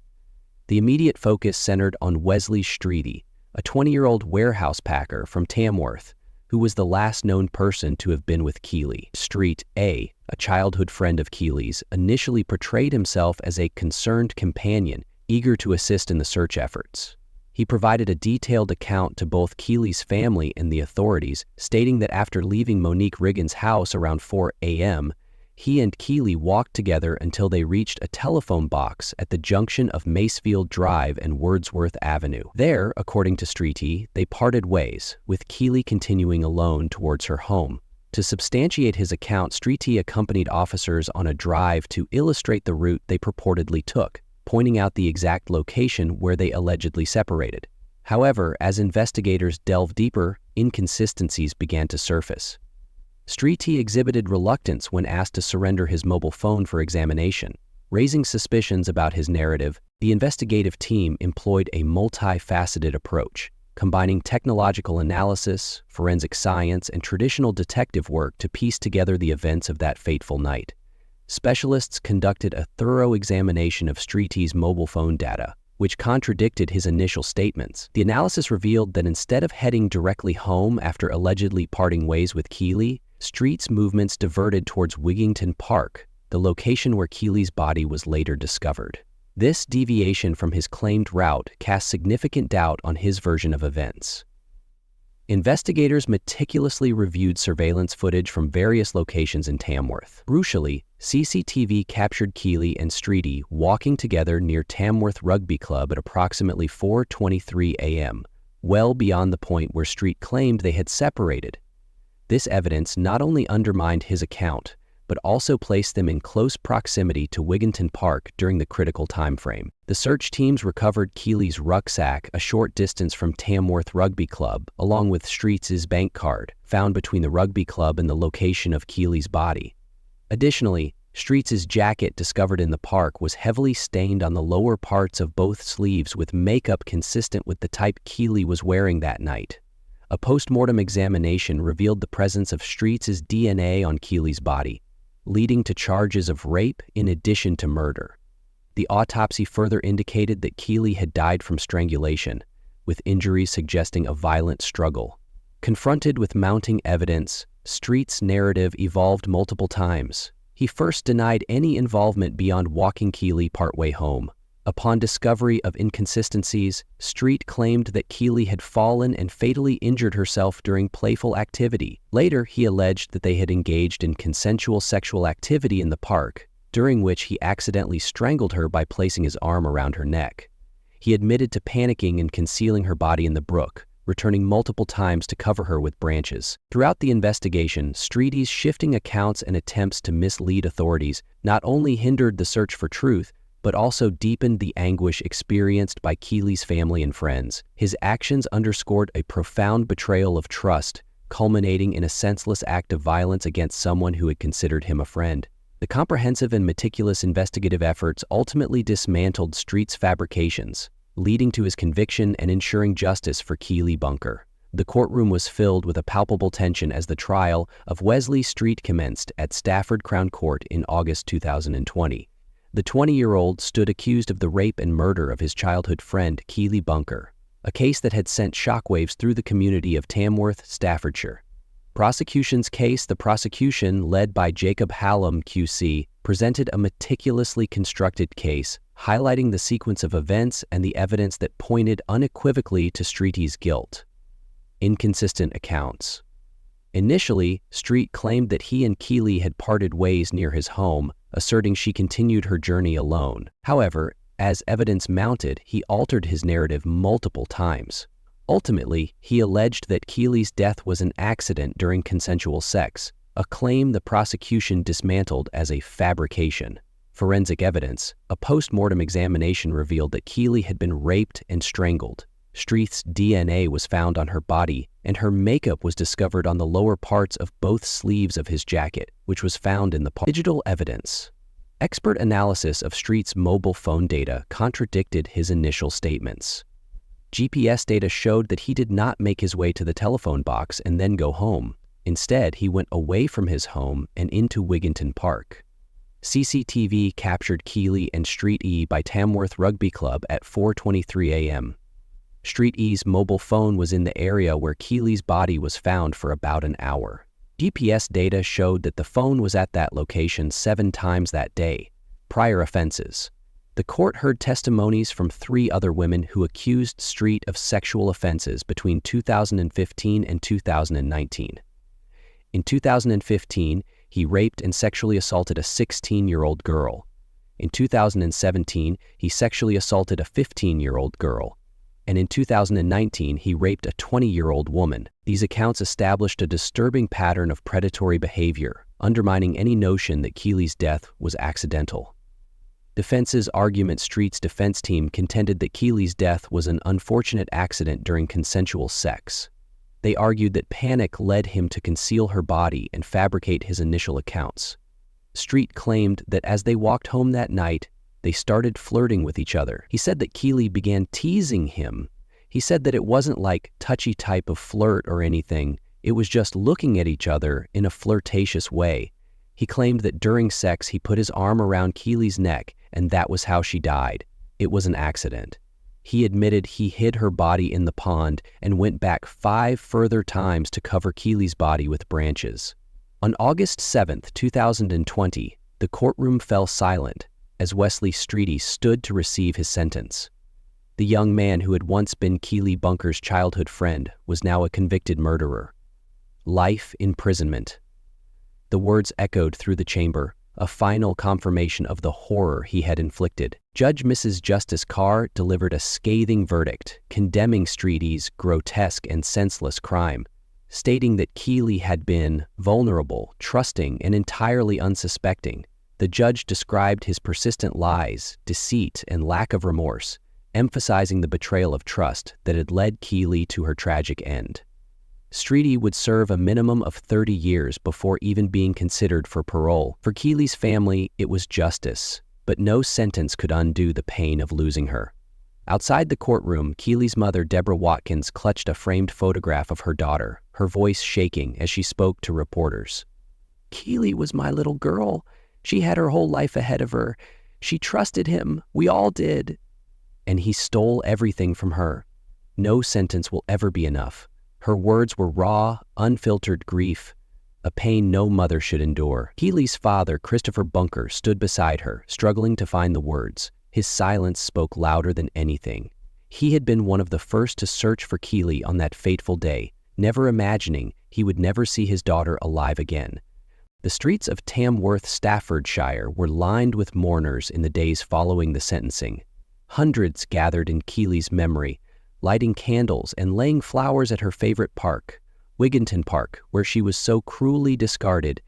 The immediate focus centered on Wesley Streety, a 20-year-old warehouse packer from Tamworth, who was the last known person to have been with Keely. Street, a childhood friend of Keely's, initially portrayed himself as a concerned companion, eager to assist in the search efforts. He provided a detailed account to both Keely's family and the authorities, stating that after leaving Monique Riggins' house around 4 a.m., he and Keely walked together until they reached a telephone box at the junction of Macefield Drive and Wordsworth Avenue. There, according to Streety, they parted ways, with Keely continuing alone towards her home. To substantiate his account, Streety accompanied officers on a drive to illustrate the route they purportedly took, pointing out the exact location where they allegedly separated. However, as investigators delved deeper, inconsistencies began to surface. Streety exhibited reluctance when asked to surrender his mobile phone for examination. Raising suspicions about his narrative, the investigative team employed a multifaceted approach, combining technological analysis, forensic science, and traditional detective work to piece together the events of that fateful night. Specialists conducted a thorough examination of Streety's mobile phone data, which contradicted his initial statements. The analysis revealed that instead of heading directly home after allegedly parting ways with Keely, Street's movements diverted towards Wigginton Park, the location where Keely's body was later discovered. This deviation from his claimed route cast significant doubt on his version of events. Investigators meticulously reviewed surveillance footage from various locations in Tamworth. Crucially, CCTV captured Keely and Streety walking together near Tamworth Rugby Club at approximately 4:23 a.m., well beyond the point where Street claimed they had separated. This evidence not only undermined his account, but also placed them in close proximity to Wigginton Park during the critical time frame. The search teams recovered Keely's rucksack a short distance from Tamworth Rugby Club, along with Street's bank card, found between the rugby club and the location of Keely's body. Additionally, Street's jacket discovered in the park was heavily stained on the lower parts of both sleeves with makeup consistent with the type Keely was wearing that night. A post-mortem examination revealed the presence of Street's DNA on Keely's body, leading to charges of rape in addition to murder. The autopsy further indicated that Keely had died from strangulation, with injuries suggesting a violent struggle. Confronted with mounting evidence, Street's narrative evolved multiple times. He first denied any involvement beyond walking Keely partway home. Upon discovery of inconsistencies, Street claimed that Keely had fallen and fatally injured herself during playful activity. Later, he alleged that they had engaged in consensual sexual activity in the park, during which he accidentally strangled her by placing his arm around her neck. He admitted to panicking and concealing her body in the brook, returning multiple times to cover her with branches. Throughout the investigation, Streety's shifting accounts and attempts to mislead authorities not only hindered the search for truth, but also deepened the anguish experienced by Keely's family and friends. His actions underscored a profound betrayal of trust, culminating in a senseless act of violence against someone who had considered him a friend. The comprehensive and meticulous investigative efforts ultimately dismantled Street's fabrications, leading to his conviction and ensuring justice for Keely Bunker. The courtroom was filled with a palpable tension as the trial of Wesley Street commenced at Stafford Crown Court in August 2020. The 20-year-old stood accused of the rape and murder of his childhood friend, Keely Bunker, a case that had sent shockwaves through the community of Tamworth, Staffordshire. The prosecution, led by Jacob Hallam QC, presented a meticulously constructed case, highlighting the sequence of events and the evidence that pointed unequivocally to Streety's guilt. Inconsistent accounts. Initially, Street claimed that he and Keely had parted ways near his home, asserting she continued her journey alone. However, as evidence mounted, he altered his narrative multiple times. Ultimately, he alleged that Keely's death was an accident during consensual sex, a claim the prosecution dismantled as a fabrication. Forensic evidence, a post-mortem examination revealed that Keely had been raped and strangled. Street's DNA was found on her body, and her makeup was discovered on the lower parts of both sleeves of his jacket, which was found in the digital evidence. Expert analysis of Street's mobile phone data contradicted his initial statements. GPS data showed that he did not make his way to the telephone box and then go home. Instead, he went away from his home and into Wigginton Park. CCTV captured Keely and Street E by Tamworth Rugby Club at 4:23 a.m. Street E's mobile phone was in the area where Keely's body was found for about an hour. GPS data showed that the phone was at that location 7 times that day. Prior offenses. The court heard testimonies from 3 other women who accused Street of sexual offenses between 2015 and 2019. In 2015, he raped and sexually assaulted a 16-year-old girl. In 2017, he sexually assaulted a 15-year-old girl. And in 2019, he raped a 20-year-old woman. These accounts established a disturbing pattern of predatory behavior, undermining any notion that Keely's death was accidental. Defense's argument. Street's defense team contended that Keely's death was an unfortunate accident during consensual sex. They argued that panic led him to conceal her body and fabricate his initial accounts. Street claimed that as they walked home that night, they started flirting with each other. He said that Keely began teasing him. He said that it wasn't like touchy type of flirt or anything. It was just looking at each other in a flirtatious way. He claimed that during sex he put his arm around Keely's neck and that was how she died. It was an accident. He admitted he hid her body in the pond and went back 5 further times to cover Keely's body with branches. On August 7, 2020, the courtroom fell silent as Wesley Streety stood to receive his sentence. The young man who had once been Keely Bunker's childhood friend was now a convicted murderer. Life imprisonment. The words echoed through the chamber, a final confirmation of the horror he had inflicted. Judge Mrs. Justice Carr delivered a scathing verdict, condemning Streety's grotesque and senseless crime, stating that Keely had been vulnerable, trusting, and entirely unsuspecting. The judge described his persistent lies, deceit, and lack of remorse, emphasizing the betrayal of trust that had led Keely to her tragic end. Streety would serve a minimum of 30 years before even being considered for parole. For Keely's family, it was justice, but no sentence could undo the pain of losing her. Outside the courtroom, Keely's mother, Deborah Watkins, clutched a framed photograph of her daughter, her voice shaking as she spoke to reporters. "Keely was my little girl. She had her whole life ahead of her. She trusted him. We all did. And he stole everything from her. No sentence will ever be enough." Her words were raw, unfiltered grief, a pain no mother should endure. Keely's father, Christopher Bunker, stood beside her, struggling to find the words. His silence spoke louder than anything. He had been one of the first to search for Keely on that fateful day, never imagining he would never see his daughter alive again. The streets of Tamworth, Staffordshire were lined with mourners in the days following the sentencing. Hundreds gathered in Keely's memory, lighting candles and laying flowers at her favorite park, Wigginton Park, where she was so cruelly discarded.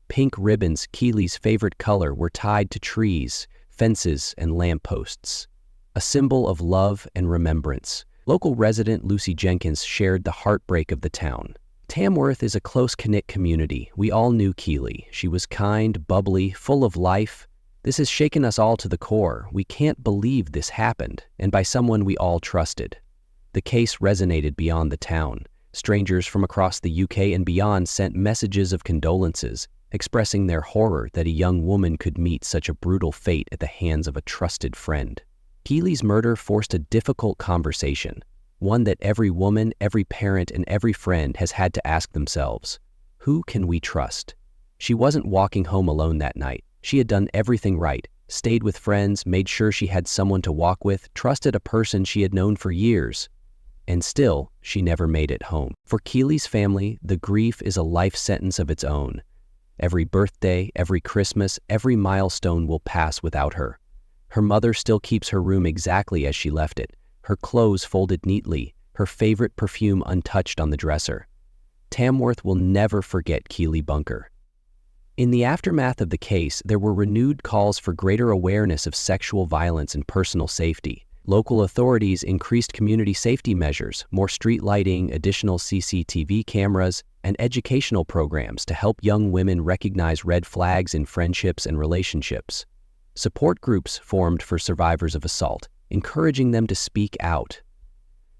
Pink ribbons, Keely's favorite color, were tied to trees, fences, and lampposts, a symbol of love and remembrance. Local resident Lucy Jenkins shared the heartbreak of the town. Tamworth is a close-knit community. We all knew Keely. She was kind, bubbly, full of life. This has shaken us all to the core. We can't believe this happened, and by someone we all trusted. The case resonated beyond the town. Strangers from across the UK and beyond sent messages of condolences, expressing their horror that a young woman could meet such a brutal fate at the hands of a trusted friend. Keely's murder forced a difficult conversation, one that every woman, every parent, and every friend has had to ask themselves. Who can we trust? She wasn't walking home alone that night. She had done everything right, stayed with friends, made sure she had someone to walk with, trusted a person she had known for years. And still, she never made it home. For Keely's family, the grief is a life sentence of its own. Every birthday, every Christmas, every milestone will pass without her. Her mother still keeps her room exactly as she left it, her clothes folded neatly, her favorite perfume untouched on the dresser. Tamworth will never forget Keely Bunker. In the aftermath of the case, there were renewed calls for greater awareness of sexual violence and personal safety. Local authorities increased community safety measures, more street lighting, additional CCTV cameras, and educational programs to help young women recognize red flags in friendships and relationships. Support groups formed for survivors of assault, encouraging them to speak out.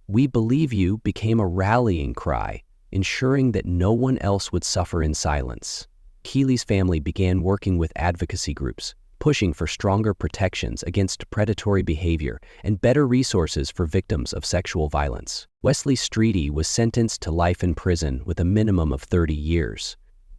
"We Believe You" became a rallying cry, ensuring that no one else would suffer in silence. Keely's family began working with advocacy groups, pushing for stronger protections against predatory behavior and better resources for victims of sexual violence. Wesley Streety was sentenced to life in prison with a minimum of 30 years.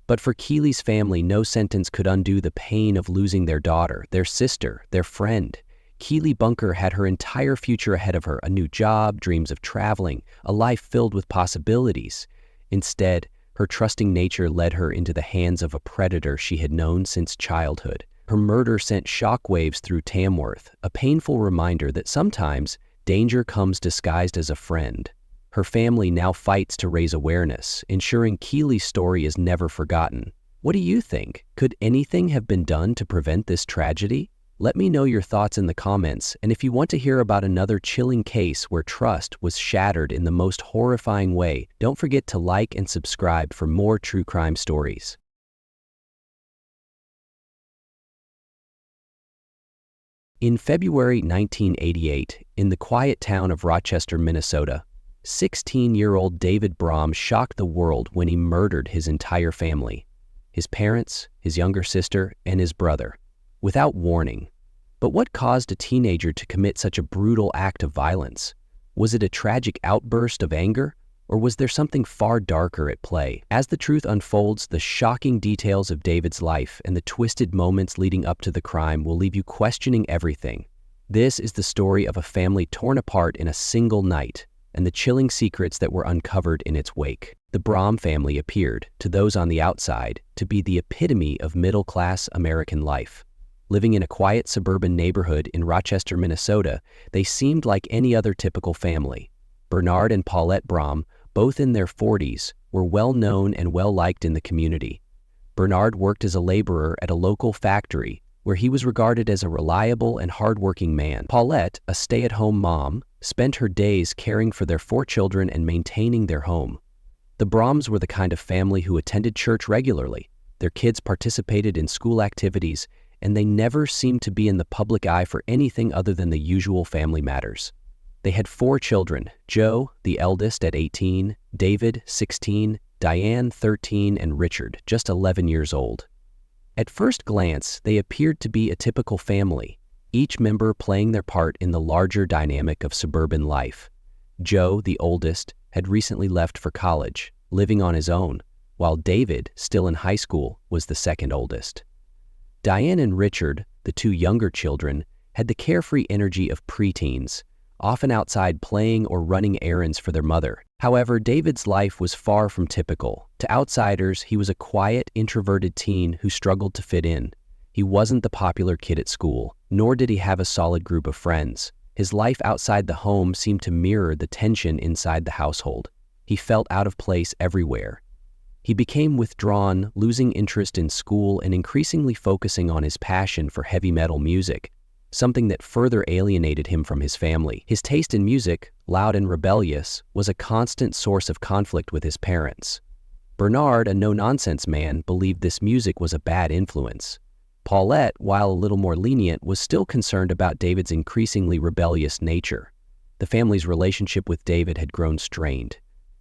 But for Keely's family, no sentence could undo the pain of losing their daughter, their sister, their friend. Keely Bunker had her entire future ahead of her, a new job, dreams of traveling, a life filled with possibilities. Instead, her trusting nature led her into the hands of a predator she had known since childhood. Her murder sent shockwaves through Tamworth, a painful reminder that sometimes danger comes disguised as a friend. Her family now fights to raise awareness, ensuring Keely's story is never forgotten. What do you think? Could anything have been done to prevent this tragedy? Let me know your thoughts in the comments, and if you want to hear about another chilling case where trust was shattered in the most horrifying way, don't forget to like and subscribe for more true crime stories. In February 1988, in the quiet town of Rochester, Minnesota, 16-year-old David Brahm shocked the world when he murdered his entire family, his parents, his younger sister, and his brother, without warning. But what caused a teenager to commit such a brutal act of violence? Was it a tragic outburst of anger, or was there something far darker at play? As the truth unfolds, the shocking details of David's life and the twisted moments leading up to the crime will leave you questioning everything. This is the story of a family torn apart in a single night, and the chilling secrets that were uncovered in its wake. The Brahm family appeared, to those on the outside, to be the epitome of middle-class American life. Living in a quiet suburban neighborhood in Rochester, Minnesota, they seemed like any other typical family. Bernard and Paulette Brahm, both in their 40s, were well-known and well-liked in the community. Bernard worked as a laborer at a local factory, where he was regarded as a reliable and hardworking man. Paulette, a stay-at-home mom, spent her days caring for their 4 children and maintaining their home. The Brahms were the kind of family who attended church regularly. Their kids participated in school activities, and they never seemed to be in the public eye for anything other than the usual family matters. They had 4 children: Joe, the eldest, at 18, David, 16, Diane, 13, and Richard, just 11 years old. At first glance, they appeared to be a typical family, each member playing their part in the larger dynamic of suburban life. Joe, the oldest, had recently left for college, living on his own, while David, still in high school, was the second oldest. Diane and Richard, the 2 younger children, had the carefree energy of preteens, often outside playing or running errands for their mother. However, David's life was far from typical. To outsiders, he was a quiet, introverted teen who struggled to fit in. He wasn't the popular kid at school, nor did he have a solid group of friends. His life outside the home seemed to mirror the tension inside the household. He felt out of place everywhere. He became withdrawn, losing interest in school and increasingly focusing on his passion for heavy metal music, something that further alienated him from his family. His taste in music, loud and rebellious, was a constant source of conflict with his parents. Bernard, a no-nonsense man, believed this music was a bad influence. Paulette, while a little more lenient, was still concerned about David's increasingly rebellious nature. The family's relationship with David had grown strained.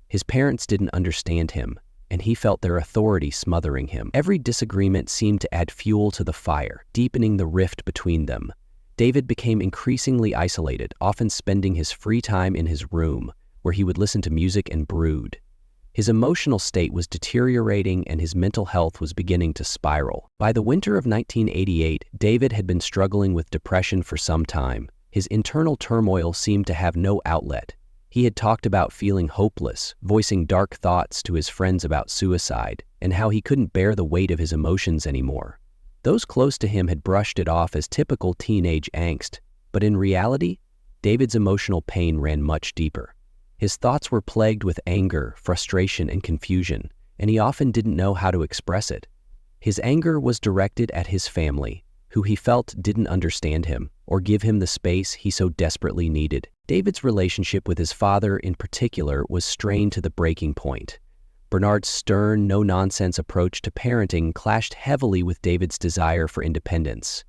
His parents didn't understand him, and he felt their authority smothering him. Every disagreement seemed to add fuel to the fire, deepening the rift between them. David became increasingly isolated, often spending his free time in his room, where he would listen to music and brood. His emotional state was deteriorating and his mental health was beginning to spiral. By the winter of 1988, David had been struggling with depression for some time. His internal turmoil seemed to have no outlet. He had talked about feeling hopeless, voicing dark thoughts to his friends about suicide, and how he couldn't bear the weight of his emotions anymore. Those close to him had brushed it off as typical teenage angst, but in reality, David's emotional pain ran much deeper. His thoughts were plagued with anger, frustration, and confusion, and he often didn't know how to express it. His anger was directed at his family, who he felt didn't understand him or give him the space he so desperately needed. David's relationship with his father in particular was strained to the breaking point. Bernard's stern, no-nonsense approach to parenting clashed heavily with David's desire for independence.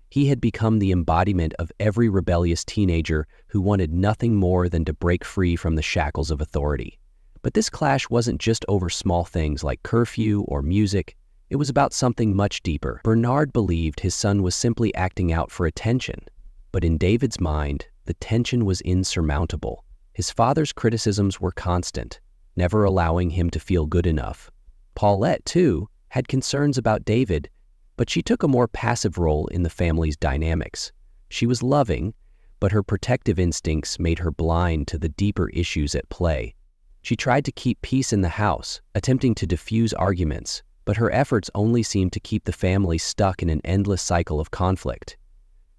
He had become the embodiment of every rebellious teenager who wanted nothing more than to break free from the shackles of authority. But this clash wasn't just over small things like curfew or music. It was about something much deeper. Bernard believed his son was simply acting out for attention. But in David's mind, the tension was insurmountable. His father's criticisms were constant, never allowing him to feel good enough. Paulette, too, had concerns about David, but she took a more passive role in the family's dynamics. She was loving, but her protective instincts made her blind to the deeper issues at play. She tried to keep peace in the house, attempting to diffuse arguments, but her efforts only seemed to keep the family stuck in an endless cycle of conflict.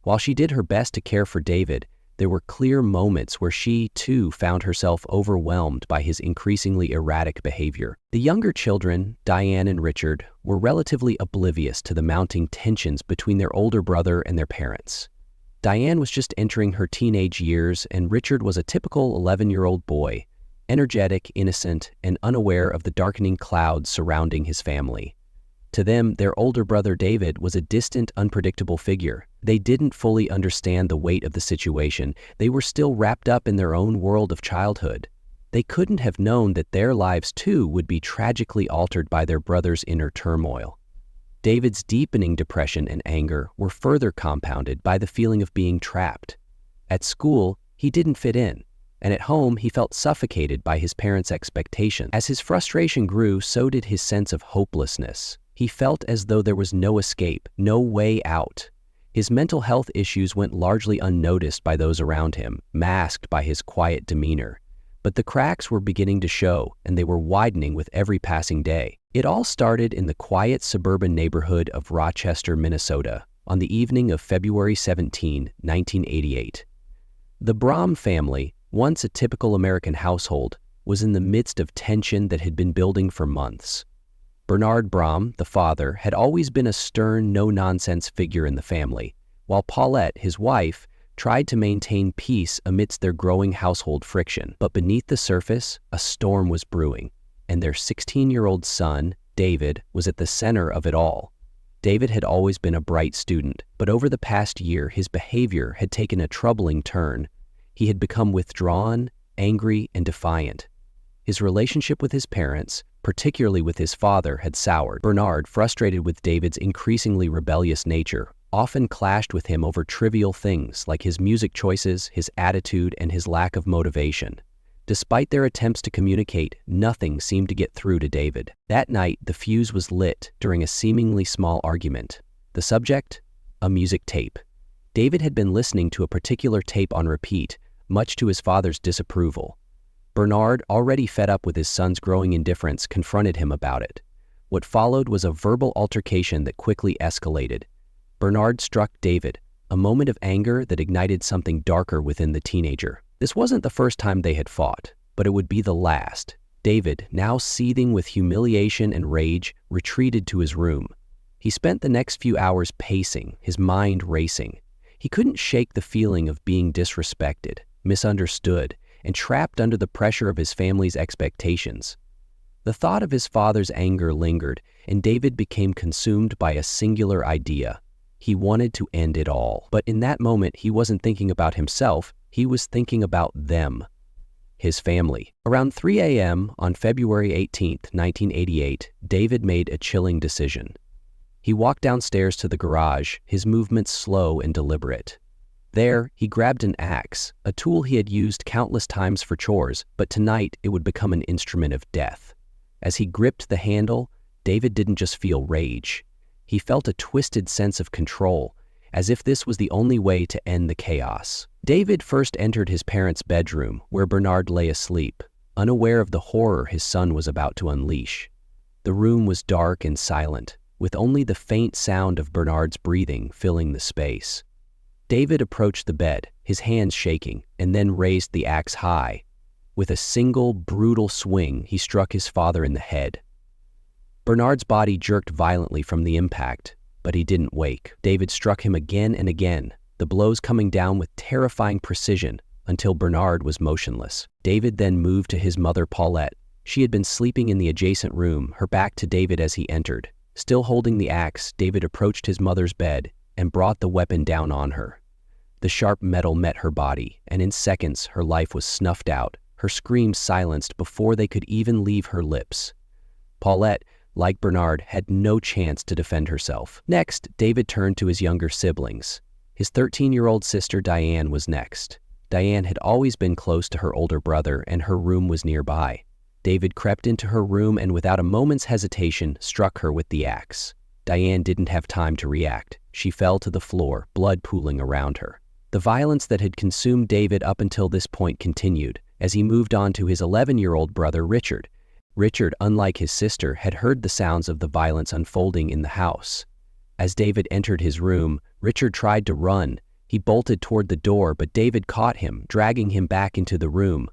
While she did her best to care for David, there were clear moments where she, too, found herself overwhelmed by his increasingly erratic behavior. The younger children, Diane and Richard, were relatively oblivious to the mounting tensions between their older brother and their parents. Diane was just entering her teenage years, and Richard was a typical 11-year-old boy, energetic, innocent, and unaware of the darkening clouds surrounding his family. To them, their older brother David was a distant, unpredictable figure. They didn't fully understand the weight of the situation. They were still wrapped up in their own world of childhood. They couldn't have known that their lives too would be tragically altered by their brother's inner turmoil. David's deepening depression and anger were further compounded by the feeling of being trapped. At school, he didn't fit in, and at home he felt suffocated by his parents' expectations. As his frustration grew, so did his sense of hopelessness. He felt as though there was no escape, no way out. His mental health issues went largely unnoticed by those around him, masked by his quiet demeanor. But the cracks were beginning to show, and they were widening with every passing day. It all started in the quiet suburban neighborhood of Rochester, Minnesota, on the evening of February 17, 1988. The Brahm family, once a typical American household, was in the midst of tension that had been building for months. Bernard Brahm, the father, had always been a stern, no-nonsense figure in the family, while Paulette, his wife, tried to maintain peace amidst their growing household friction. But beneath the surface, a storm was brewing, and their 16-year-old son, David, was at the center of it all. David had always been a bright student, but over the past year his behavior had taken a troubling turn. He had become withdrawn, angry, and defiant. His relationship with his parents, particularly with his father, had soured. Bernard, frustrated with David's increasingly rebellious nature, often clashed with him over trivial things like his music choices, his attitude, and his lack of motivation. Despite their attempts to communicate, nothing seemed to get through to David. That night, the fuse was lit during a seemingly small argument. The subject? A music tape. David had been listening to a particular tape on repeat, much to his father's disapproval. Bernard, already fed up with his son's growing indifference, confronted him about it. What followed was a verbal altercation that quickly escalated. Bernard struck David, a moment of anger that ignited something darker within the teenager. This wasn't the first time they had fought, but it would be the last. David, now seething with humiliation and rage, retreated to his room. He spent the next few hours pacing, his mind racing. He couldn't shake the feeling of being disrespected, misunderstood, and trapped under the pressure of his family's expectations. The thought of his father's anger lingered, and David became consumed by a singular idea. He wanted to end it all. But in that moment, he wasn't thinking about himself, he was thinking about them, his family. Around 3 a.m. on February 18, 1988, David made a chilling decision. He walked downstairs to the garage, his movements slow and deliberate. There, he grabbed an axe, a tool he had used countless times for chores, but tonight it would become an instrument of death. As he gripped the handle, David didn't just feel rage. He felt a twisted sense of control, as if this was the only way to end the chaos. David first entered his parents' bedroom, where Bernard lay asleep, unaware of the horror his son was about to unleash. The room was dark and silent, with only the faint sound of Bernard's breathing filling the space. David approached the bed, his hands shaking, and then raised the axe high. With a single, brutal swing, he struck his father in the head. Bernard's body jerked violently from the impact, but he didn't wake. David struck him again and again, the blows coming down with terrifying precision until Bernard was motionless. David then moved to his mother, Paulette. She had been sleeping in the adjacent room, her back to David as he entered. Still holding the axe, David approached his mother's bed and brought the weapon down on her. The sharp metal met her body, and in seconds her life was snuffed out, her screams silenced before they could even leave her lips. Paulette, like Bernard, had no chance to defend herself. Next, David turned to his younger siblings. His 13-year-old sister Diane was next. Diane had always been close to her older brother, and her room was nearby. David crept into her room and without a moment's hesitation struck her with the axe. Diane didn't have time to react. She fell to the floor, blood pooling around her. The violence that had consumed David up until this point continued, as he moved on to his 11-year-old brother Richard. Richard, unlike his sister, had heard the sounds of the violence unfolding in the house. As David entered his room, Richard tried to run. He bolted toward the door, but David caught him, dragging him back into the room.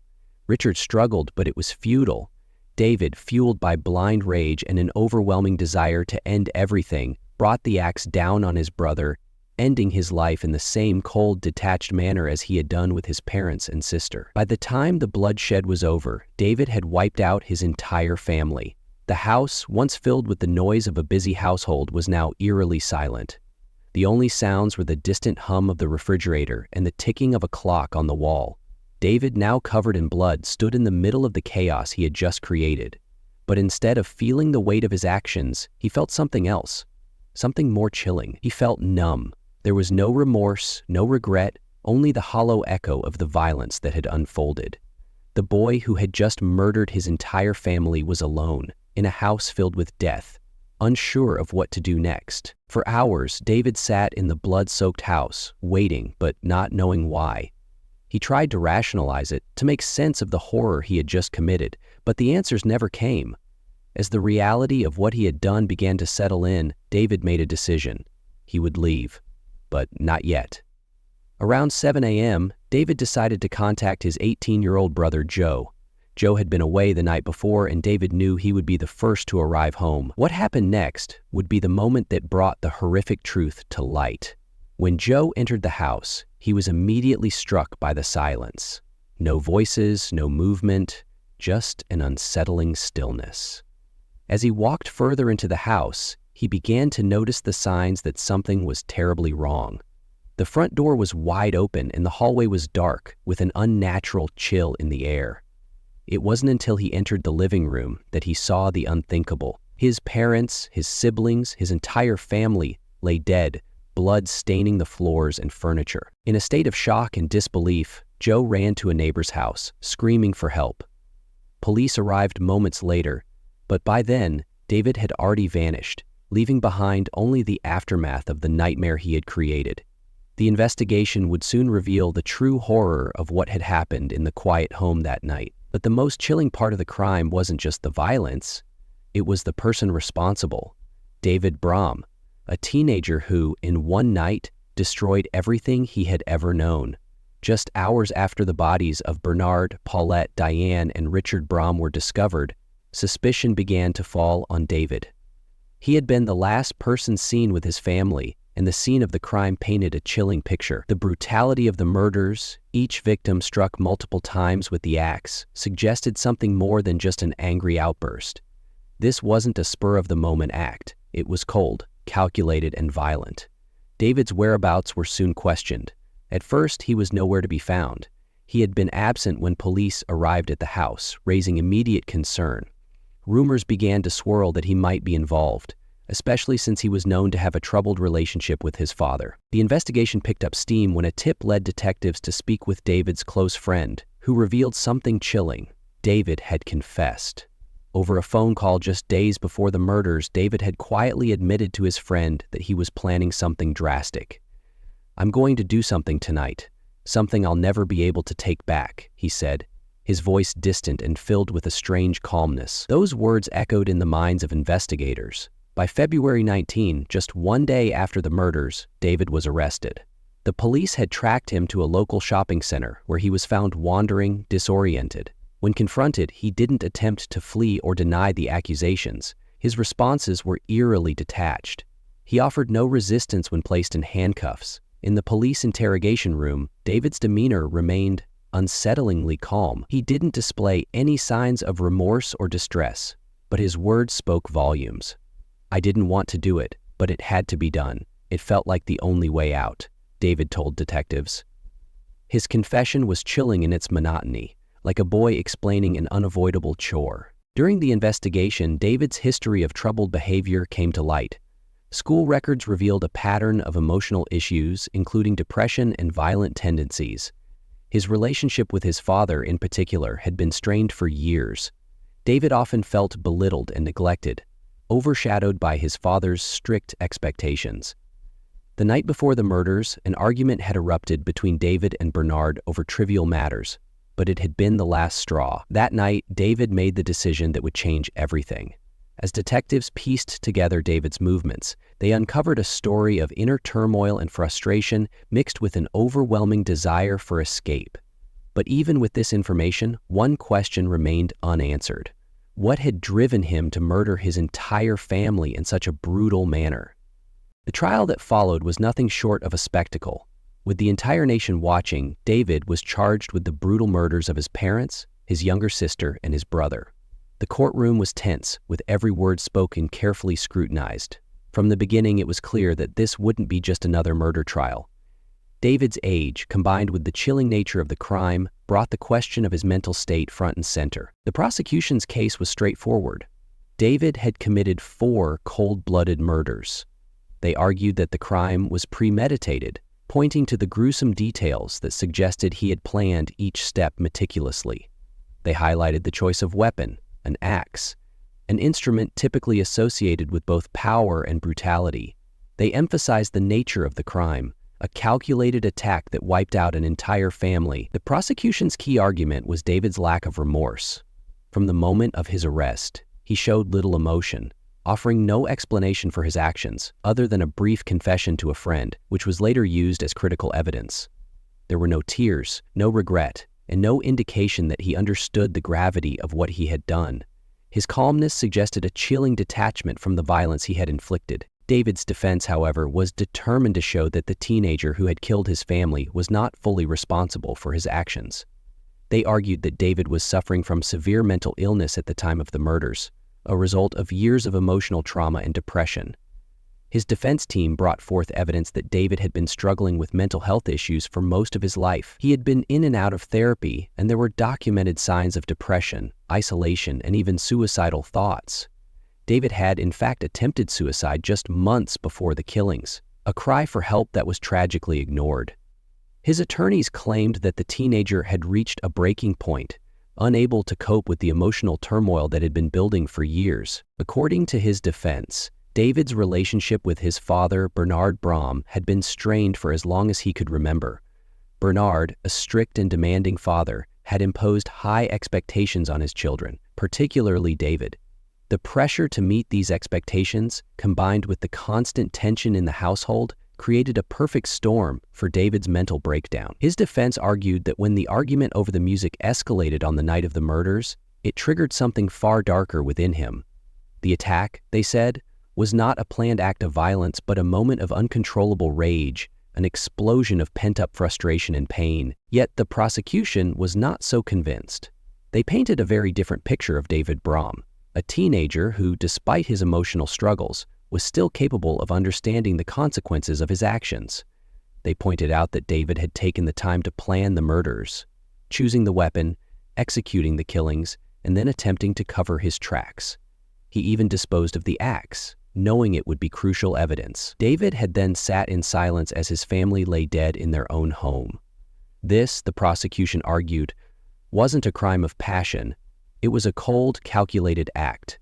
Richard struggled, but it was futile. David, fueled by blind rage and an overwhelming desire to end everything, brought the axe down on his brother, ending his life in the same cold, detached manner as he had done with his parents and sister. By the time the bloodshed was over, David had wiped out his entire family. The house, once filled with the noise of a busy household, was now eerily silent. The only sounds were the distant hum of the refrigerator and the ticking of a clock on the wall. David, now covered in blood, stood in the middle of the chaos he had just created. But instead of feeling the weight of his actions, he felt something else, something more chilling. He felt numb. There was no remorse, no regret, only the hollow echo of the violence that had unfolded. The boy who had just murdered his entire family was alone, in a house filled with death, unsure of what to do next. For hours, David sat in the blood-soaked house, waiting, but not knowing why. He tried to rationalize it, to make sense of the horror he had just committed, but the answers never came. As the reality of what he had done began to settle in, David made a decision. He would leave. But not yet. Around 7 a.m., David decided to contact his 18-year-old brother Joe. Joe had been away the night before, and David knew he would be the first to arrive home. What happened next would be the moment that brought the horrific truth to light. When Joe entered the house, he was immediately struck by the silence. No voices, no movement, just an unsettling stillness. As he walked further into the house, he began to notice the signs that something was terribly wrong. The front door was wide open and the hallway was dark, with an unnatural chill in the air. It wasn't until he entered the living room that he saw the unthinkable. His parents, his siblings, his entire family lay dead, blood staining the floors and furniture. In a state of shock and disbelief, Joe ran to a neighbor's house, screaming for help. Police arrived moments later, but by then, David had already vanished, leaving behind only the aftermath of the nightmare he had created. The investigation would soon reveal the true horror of what had happened in the quiet home that night. But the most chilling part of the crime wasn't just the violence. It was the person responsible, David Brahm, a teenager who, in one night, destroyed everything he had ever known. Just hours after the bodies of Bernard, Paulette, Diane, and Richard Brahm were discovered, suspicion began to fall on David. He had been the last person seen with his family, and the scene of the crime painted a chilling picture. The brutality of the murders, each victim struck multiple times with the axe, suggested something more than just an angry outburst. This wasn't a spur-of-the-moment act. It was cold, calculated, and violent. David's whereabouts were soon questioned. At first, he was nowhere to be found. He had been absent when police arrived at the house, raising immediate concern. Rumors began to swirl that he might be involved, especially since he was known to have a troubled relationship with his father. The investigation picked up steam when a tip led detectives to speak with David's close friend, who revealed something chilling. David had confessed. Over a phone call just days before the murders, David had quietly admitted to his friend that he was planning something drastic. "I'm going to do something tonight, something I'll never be able to take back," he said, his voice distant and filled with a strange calmness. Those words echoed in the minds of investigators. By February 19, just one day after the murders, David was arrested. The police had tracked him to a local shopping center where he was found wandering, disoriented. When confronted, he didn't attempt to flee or deny the accusations. His responses were eerily detached. He offered no resistance when placed in handcuffs. In the police interrogation room, David's demeanor remained unsettlingly calm. He didn't display any signs of remorse or distress, but his words spoke volumes. "I didn't want to do it, but it had to be done. It felt like the only way out," David told detectives. His confession was chilling in its monotony, like a boy explaining an unavoidable chore. During the investigation, David's history of troubled behavior came to light. School records revealed a pattern of emotional issues, including depression and violent tendencies. His relationship with his father, in particular, had been strained for years. David often felt belittled and neglected, overshadowed by his father's strict expectations. The night before the murders, an argument had erupted between David and Bernard over trivial matters, but it had been the last straw. That night, David made the decision that would change everything. As detectives pieced together David's movements, they uncovered a story of inner turmoil and frustration mixed with an overwhelming desire for escape. But even with this information, one question remained unanswered. What had driven him to murder his entire family in such a brutal manner? The trial that followed was nothing short of a spectacle. With the entire nation watching, David was charged with the brutal murders of his parents, his younger sister, and his brother. The courtroom was tense, with every word spoken carefully scrutinized. From the beginning, it was clear that this wouldn't be just another murder trial. David's age, combined with the chilling nature of the crime, brought the question of his mental state front and center. The prosecution's case was straightforward. David had committed 4 cold-blooded murders. They argued that the crime was premeditated, pointing to the gruesome details that suggested he had planned each step meticulously. They highlighted the choice of weapon, an axe, an instrument typically associated with both power and brutality. They emphasized the nature of the crime, a calculated attack that wiped out an entire family. The prosecution's key argument was David's lack of remorse. From the moment of his arrest, he showed little emotion, offering no explanation for his actions other than a brief confession to a friend, which was later used as critical evidence. There were no tears, no regret, and no indication that he understood the gravity of what he had done. His calmness suggested a chilling detachment from the violence he had inflicted. David's defense, however, was determined to show that the teenager who had killed his family was not fully responsible for his actions. They argued that David was suffering from severe mental illness at the time of the murders, a result of years of emotional trauma and depression. His defense team brought forth evidence that David had been struggling with mental health issues for most of his life. He had been in and out of therapy, and there were documented signs of depression, isolation, and even suicidal thoughts. David had, in fact, attempted suicide just months before the killings, a cry for help that was tragically ignored. His attorneys claimed that the teenager had reached a breaking point, unable to cope with the emotional turmoil that had been building for years. According to his defense, David's relationship with his father, Bernard Brahm, had been strained for as long as he could remember. Bernard, a strict and demanding father, had imposed high expectations on his children, particularly David. The pressure to meet these expectations, combined with the constant tension in the household, created a perfect storm for David's mental breakdown. His defense argued that when the argument over the music escalated on the night of the murders, it triggered something far darker within him. The attack, they said, was not a planned act of violence but a moment of uncontrollable rage, an explosion of pent-up frustration and pain. Yet the prosecution was not so convinced. They painted a very different picture of David Braum, a teenager who, despite his emotional struggles, was still capable of understanding the consequences of his actions. They pointed out that David had taken the time to plan the murders, choosing the weapon, executing the killings, and then attempting to cover his tracks. He even disposed of the axe, knowing it would be crucial evidence. David had then sat in silence as his family lay dead in their own home. This, the prosecution argued, wasn't a crime of passion. It was a cold, calculated act.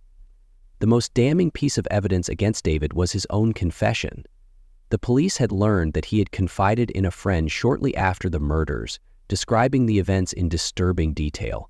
The most damning piece of evidence against David was his own confession. The police had learned that he had confided in a friend shortly after the murders, describing the events in disturbing detail.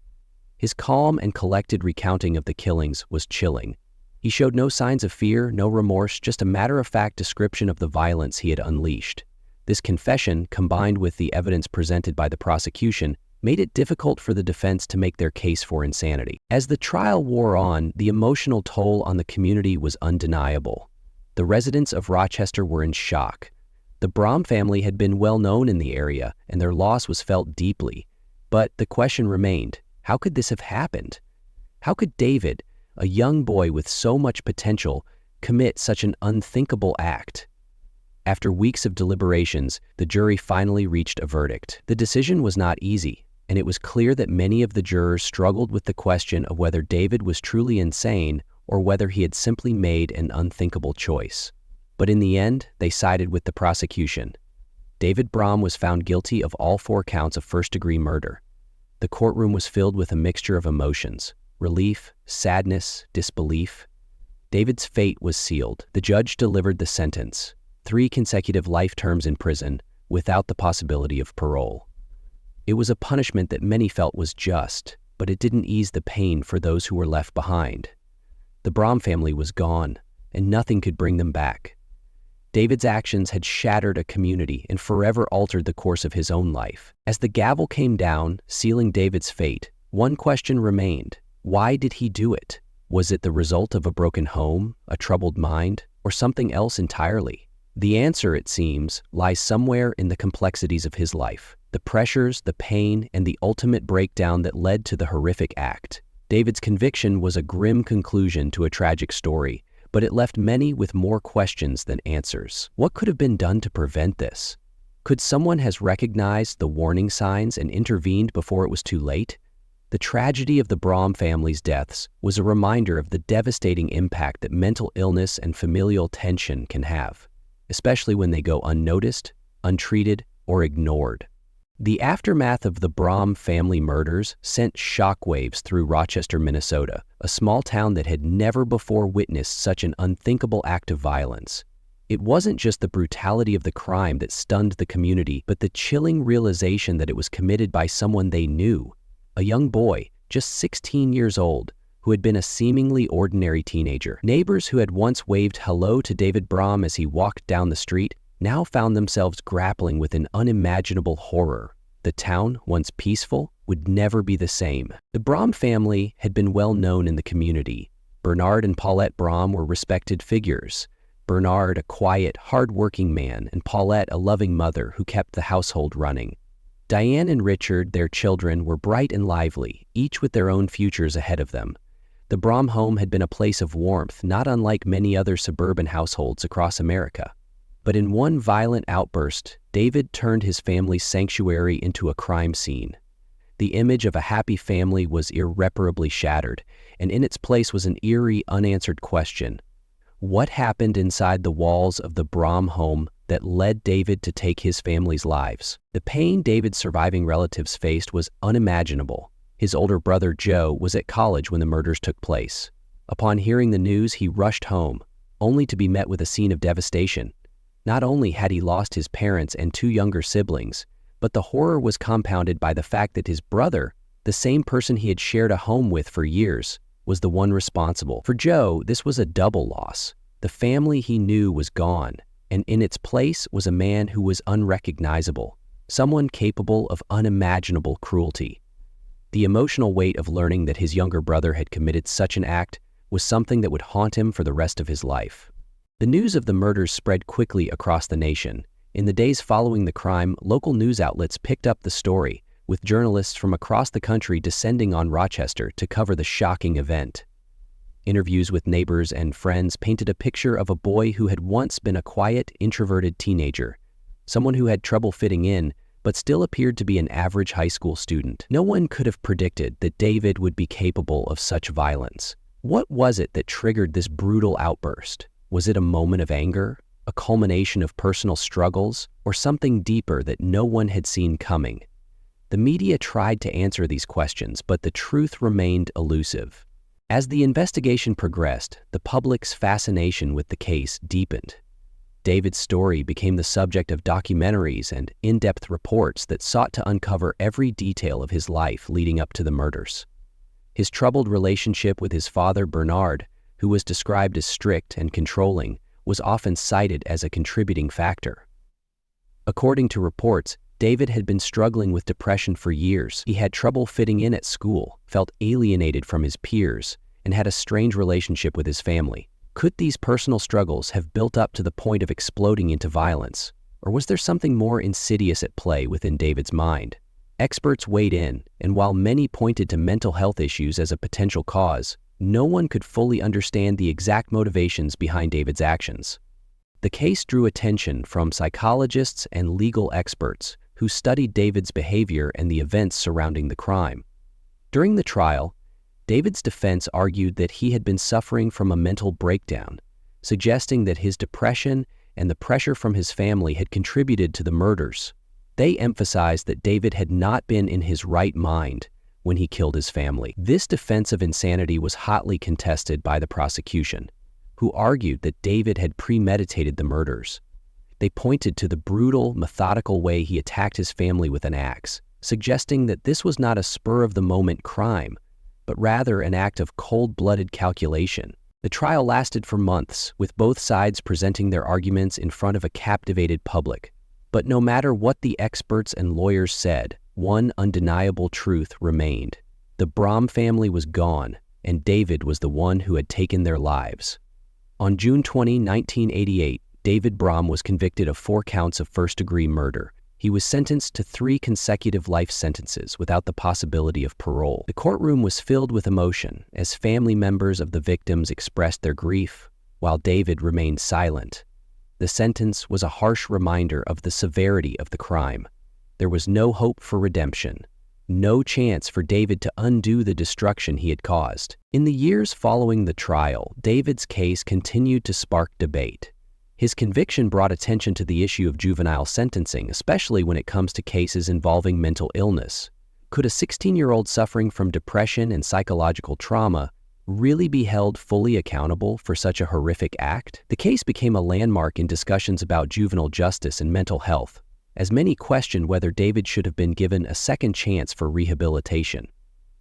His calm and collected recounting of the killings was chilling. He showed no signs of fear, no remorse, just a matter-of-fact description of the violence he had unleashed. This confession, combined with the evidence presented by the prosecution, made it difficult for the defense to make their case for insanity. As the trial wore on, the emotional toll on the community was undeniable. The residents of Rochester were in shock. The Braum family had been well known in the area, and their loss was felt deeply. But the question remained, how could this have happened? How could David, a young boy with so much potential, commit such an unthinkable act? After weeks of deliberations, the jury finally reached a verdict. The decision was not easy, and it was clear that many of the jurors struggled with the question of whether David was truly insane or whether he had simply made an unthinkable choice. But in the end, they sided with the prosecution. David Braum was found guilty of all 4 counts of first-degree murder. The courtroom was filled with a mixture of emotions: relief, sadness, disbelief. David's fate was sealed. The judge delivered the sentence: 3 consecutive life terms in prison, without the possibility of parole. It was a punishment that many felt was just, but it didn't ease the pain for those who were left behind. The Braum family was gone, and nothing could bring them back. David's actions had shattered a community and forever altered the course of his own life. As the gavel came down, sealing David's fate, one question remained: why did he do it? Was it the result of a broken home, a troubled mind, or something else entirely? The answer, it seems, lies somewhere in the complexities of his life, the pressures, the pain, and the ultimate breakdown that led to the horrific act. David's conviction was a grim conclusion to a tragic story, but it left many with more questions than answers. What could have been done to prevent this? Could someone have recognized the warning signs and intervened before it was too late? The tragedy of the Braum family's deaths was a reminder of the devastating impact that mental illness and familial tension can have, especially when they go unnoticed, untreated, or ignored. The aftermath of the Braum family murders sent shockwaves through Rochester, Minnesota, a small town that had never before witnessed such an unthinkable act of violence. It wasn't just the brutality of the crime that stunned the community, but the chilling realization that it was committed by someone they knew, a young boy, just 16 years old, who had been a seemingly ordinary teenager. Neighbors who had once waved hello to David Braum as he walked down the street now found themselves grappling with an unimaginable horror. The town, once peaceful, would never be the same. The Braum family had been well known in the community. Bernard and Paulette Braum were respected figures. Bernard, a quiet, hard-working man, and Paulette, a loving mother who kept the household running. Diane and Richard, their children, were bright and lively, each with their own futures ahead of them. The Braum home had been a place of warmth, not unlike many other suburban households across America. But in one violent outburst, David turned his family's sanctuary into a crime scene. The image of a happy family was irreparably shattered, and in its place was an eerie, unanswered question. What happened inside the walls of the Braum home that led David to take his family's lives? The pain David's surviving relatives faced was unimaginable. His older brother, Joe, was at college when the murders took place. Upon hearing the news, he rushed home, only to be met with a scene of devastation. Not only had he lost his parents and 2 younger siblings, but the horror was compounded by the fact that his brother, the same person he had shared a home with for years, was the one responsible. For Joe, this was a double loss. The family he knew was gone, and in its place was a man who was unrecognizable, someone capable of unimaginable cruelty. The emotional weight of learning that his younger brother had committed such an act was something that would haunt him for the rest of his life. The news of the murders spread quickly across the nation. In the days following the crime, local news outlets picked up the story, with journalists from across the country descending on Rochester to cover the shocking event. Interviews with neighbors and friends painted a picture of a boy who had once been a quiet, introverted teenager, someone who had trouble fitting in, but still appeared to be an average high school student. No one could have predicted that David would be capable of such violence. What was it that triggered this brutal outburst? Was it a moment of anger, a culmination of personal struggles, or something deeper that no one had seen coming? The media tried to answer these questions, but the truth remained elusive. As the investigation progressed, the public's fascination with the case deepened. David's story became the subject of documentaries and in-depth reports that sought to uncover every detail of his life leading up to the murders. His troubled relationship with his father, Bernard, who was described as strict and controlling, was often cited as a contributing factor. According to reports, David had been struggling with depression for years. He had trouble fitting in at school, felt alienated from his peers, and had a strange relationship with his family. Could these personal struggles have built up to the point of exploding into violence, or was there something more insidious at play within David's mind? Experts weighed in, and while many pointed to mental health issues as a potential cause, no one could fully understand the exact motivations behind David's actions. The case drew attention from psychologists and legal experts who studied David's behavior and the events surrounding the crime. During the trial, David's defense argued that he had been suffering from a mental breakdown, suggesting that his depression and the pressure from his family had contributed to the murders. They emphasized that David had not been in his right mind when he killed his family. This defense of insanity was hotly contested by the prosecution, who argued that David had premeditated the murders. They pointed to the brutal, methodical way he attacked his family with an axe, suggesting that this was not a spur-of-the-moment crime, but rather an act of cold-blooded calculation. The trial lasted for months, with both sides presenting their arguments in front of a captivated public. But no matter what the experts and lawyers said, one undeniable truth remained. The Braum family was gone, and David was the one who had taken their lives. On June 20, 1988, David Braum was convicted of 4 counts of first-degree murder. He was sentenced to 3 consecutive life sentences without the possibility of parole. The courtroom was filled with emotion as family members of the victims expressed their grief, while David remained silent. The sentence was a harsh reminder of the severity of the crime. There was no hope for redemption, no chance for David to undo the destruction he had caused. In the years following the trial, David's case continued to spark debate. His conviction brought attention to the issue of juvenile sentencing, especially when it comes to cases involving mental illness. Could a 16-year-old suffering from depression and psychological trauma really be held fully accountable for such a horrific act? The case became a landmark in discussions about juvenile justice and mental health, as many questioned whether David should have been given a second chance for rehabilitation.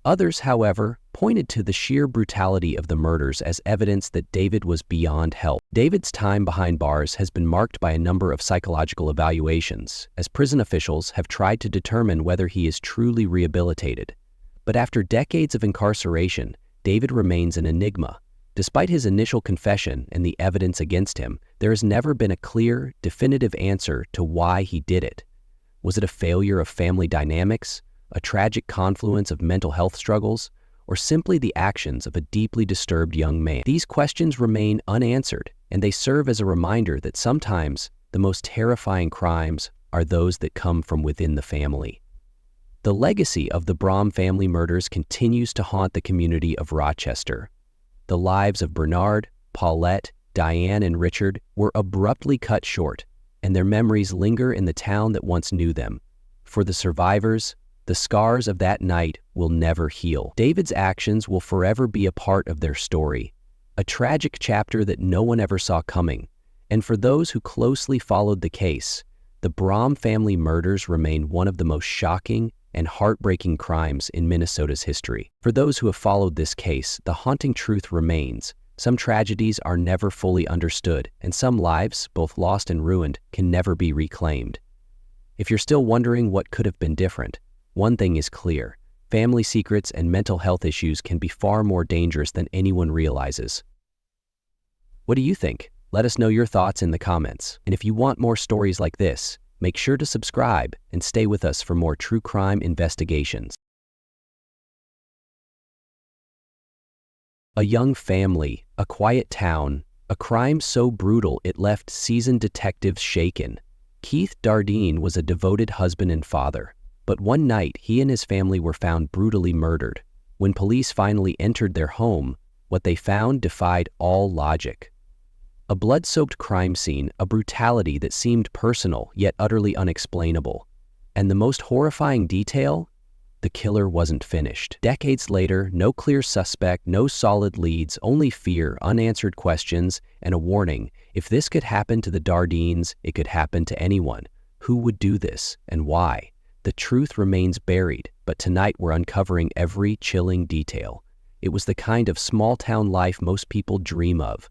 Others, however, pointed to the sheer brutality of the murders as evidence that David was beyond help. David's time behind bars has been marked by a number of psychological evaluations, as prison officials have tried to determine whether he is truly rehabilitated. But after decades of incarceration, David remains an enigma. Despite his initial confession and the evidence against him, there has never been a clear, definitive answer to why he did it. Was it a failure of family dynamics, a tragic confluence of mental health struggles, or simply the actions of a deeply disturbed young man? These questions remain unanswered, and they serve as a reminder that sometimes the most terrifying crimes are those that come from within the family. The legacy of the Braum family murders continues to haunt the community of Rochester. The lives of Bernard, Paulette, Diane, and Richard were abruptly cut short, and their memories linger in the town that once knew them. For the survivors, the scars of that night will never heal. David's actions will forever be a part of their story, a tragic chapter that no one ever saw coming. And for those who closely followed the case, the Braum family murders remain one of the most shocking and heartbreaking crimes in Minnesota's history. For those who have followed this case, the haunting truth remains: Some tragedies are never fully understood, and some lives, both lost and ruined, can never be reclaimed. If you're still wondering what could have been different, one thing is clear: family secrets and mental health issues can be far more dangerous than anyone realizes. What do you think? Let us know your thoughts in the comments. And if you want more stories like this, make sure to subscribe and stay with us for more true crime investigations. A young family, a quiet town, a crime so brutal it left seasoned detectives shaken. Keith Dardeen was a devoted husband and father, but one night he and his family were found brutally murdered. When police finally entered their home, what they found defied all logic. A blood-soaked crime scene, a brutality that seemed personal yet utterly unexplainable. And the most horrifying detail? The killer wasn't finished. Decades later, no clear suspect, no solid leads, only fear, unanswered questions, and a warning: if this could happen to the Dardeens, it could happen to anyone. Who would do this, and why? The truth remains buried, but tonight we're uncovering every chilling detail. It was the kind of small-town life most people dream of.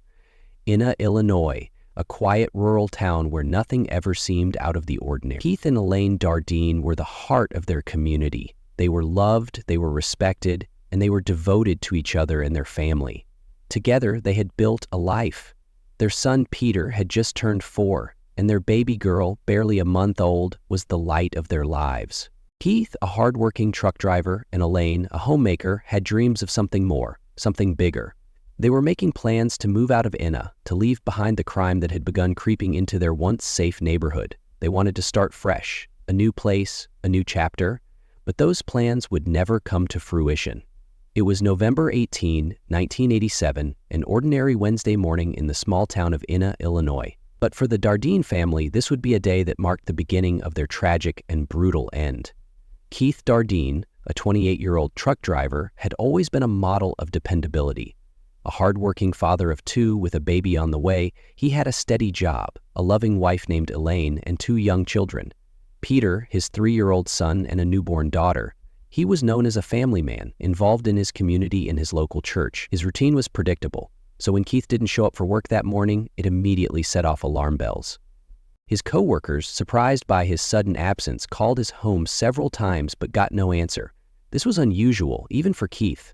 Enna, Illinois, a quiet rural town where nothing ever seemed out of the ordinary. Keith and Elaine Dardeen were the heart of their community. They were loved, they were respected, and they were devoted to each other and their family. Together, they had built a life. Their son Peter had just turned 4, and their baby girl, barely a month old, was the light of their lives. Keith, a hard-working truck driver, and Elaine, a homemaker, had dreams of something more, something bigger. They were making plans to move out of Enna, to leave behind the crime that had begun creeping into their once safe neighborhood. They wanted to start fresh, a new place, a new chapter, but those plans would never come to fruition. It was November 18, 1987, an ordinary Wednesday morning in the small town of Enna, Illinois. But for the Dardeen family, this would be a day that marked the beginning of their tragic and brutal end. Keith Dardeen, a 28-year-old truck driver, had always been a model of dependability. A hard-working father of 2 with a baby on the way, he had a steady job, a loving wife named Elaine, and 2 young children. Peter, his 3-year-old son, and a newborn daughter. He was known as a family man, involved in his community and his local church. His routine was predictable, so when Keith didn't show up for work that morning, it immediately set off alarm bells. His co-workers, surprised by his sudden absence, called his home several times but got no answer. This was unusual, even for Keith.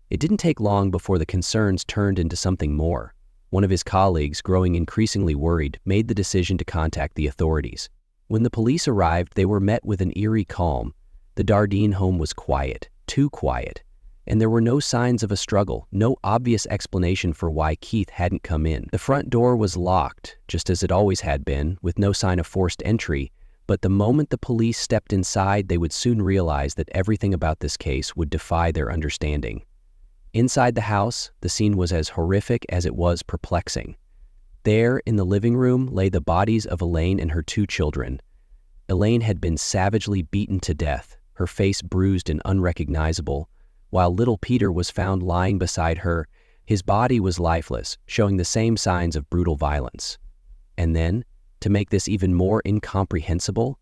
It didn't take long before the concerns turned into something more. One of his colleagues, growing increasingly worried, made the decision to contact the authorities. When the police arrived, they were met with an eerie calm. The Dardeen home was quiet, too quiet, and there were no signs of a struggle, no obvious explanation for why Keith hadn't come in. The front door was locked, just as it always had been, with no sign of forced entry, but the moment the police stepped inside, they would soon realize that everything about this case would defy their understanding. Inside the house, the scene was as horrific as it was perplexing. There, in the living room, lay the bodies of Elaine and her 2 children. Elaine had been savagely beaten to death, her face bruised and unrecognizable, while little Peter was found lying beside her. His body was lifeless, showing the same signs of brutal violence. And then, to make this even more incomprehensible,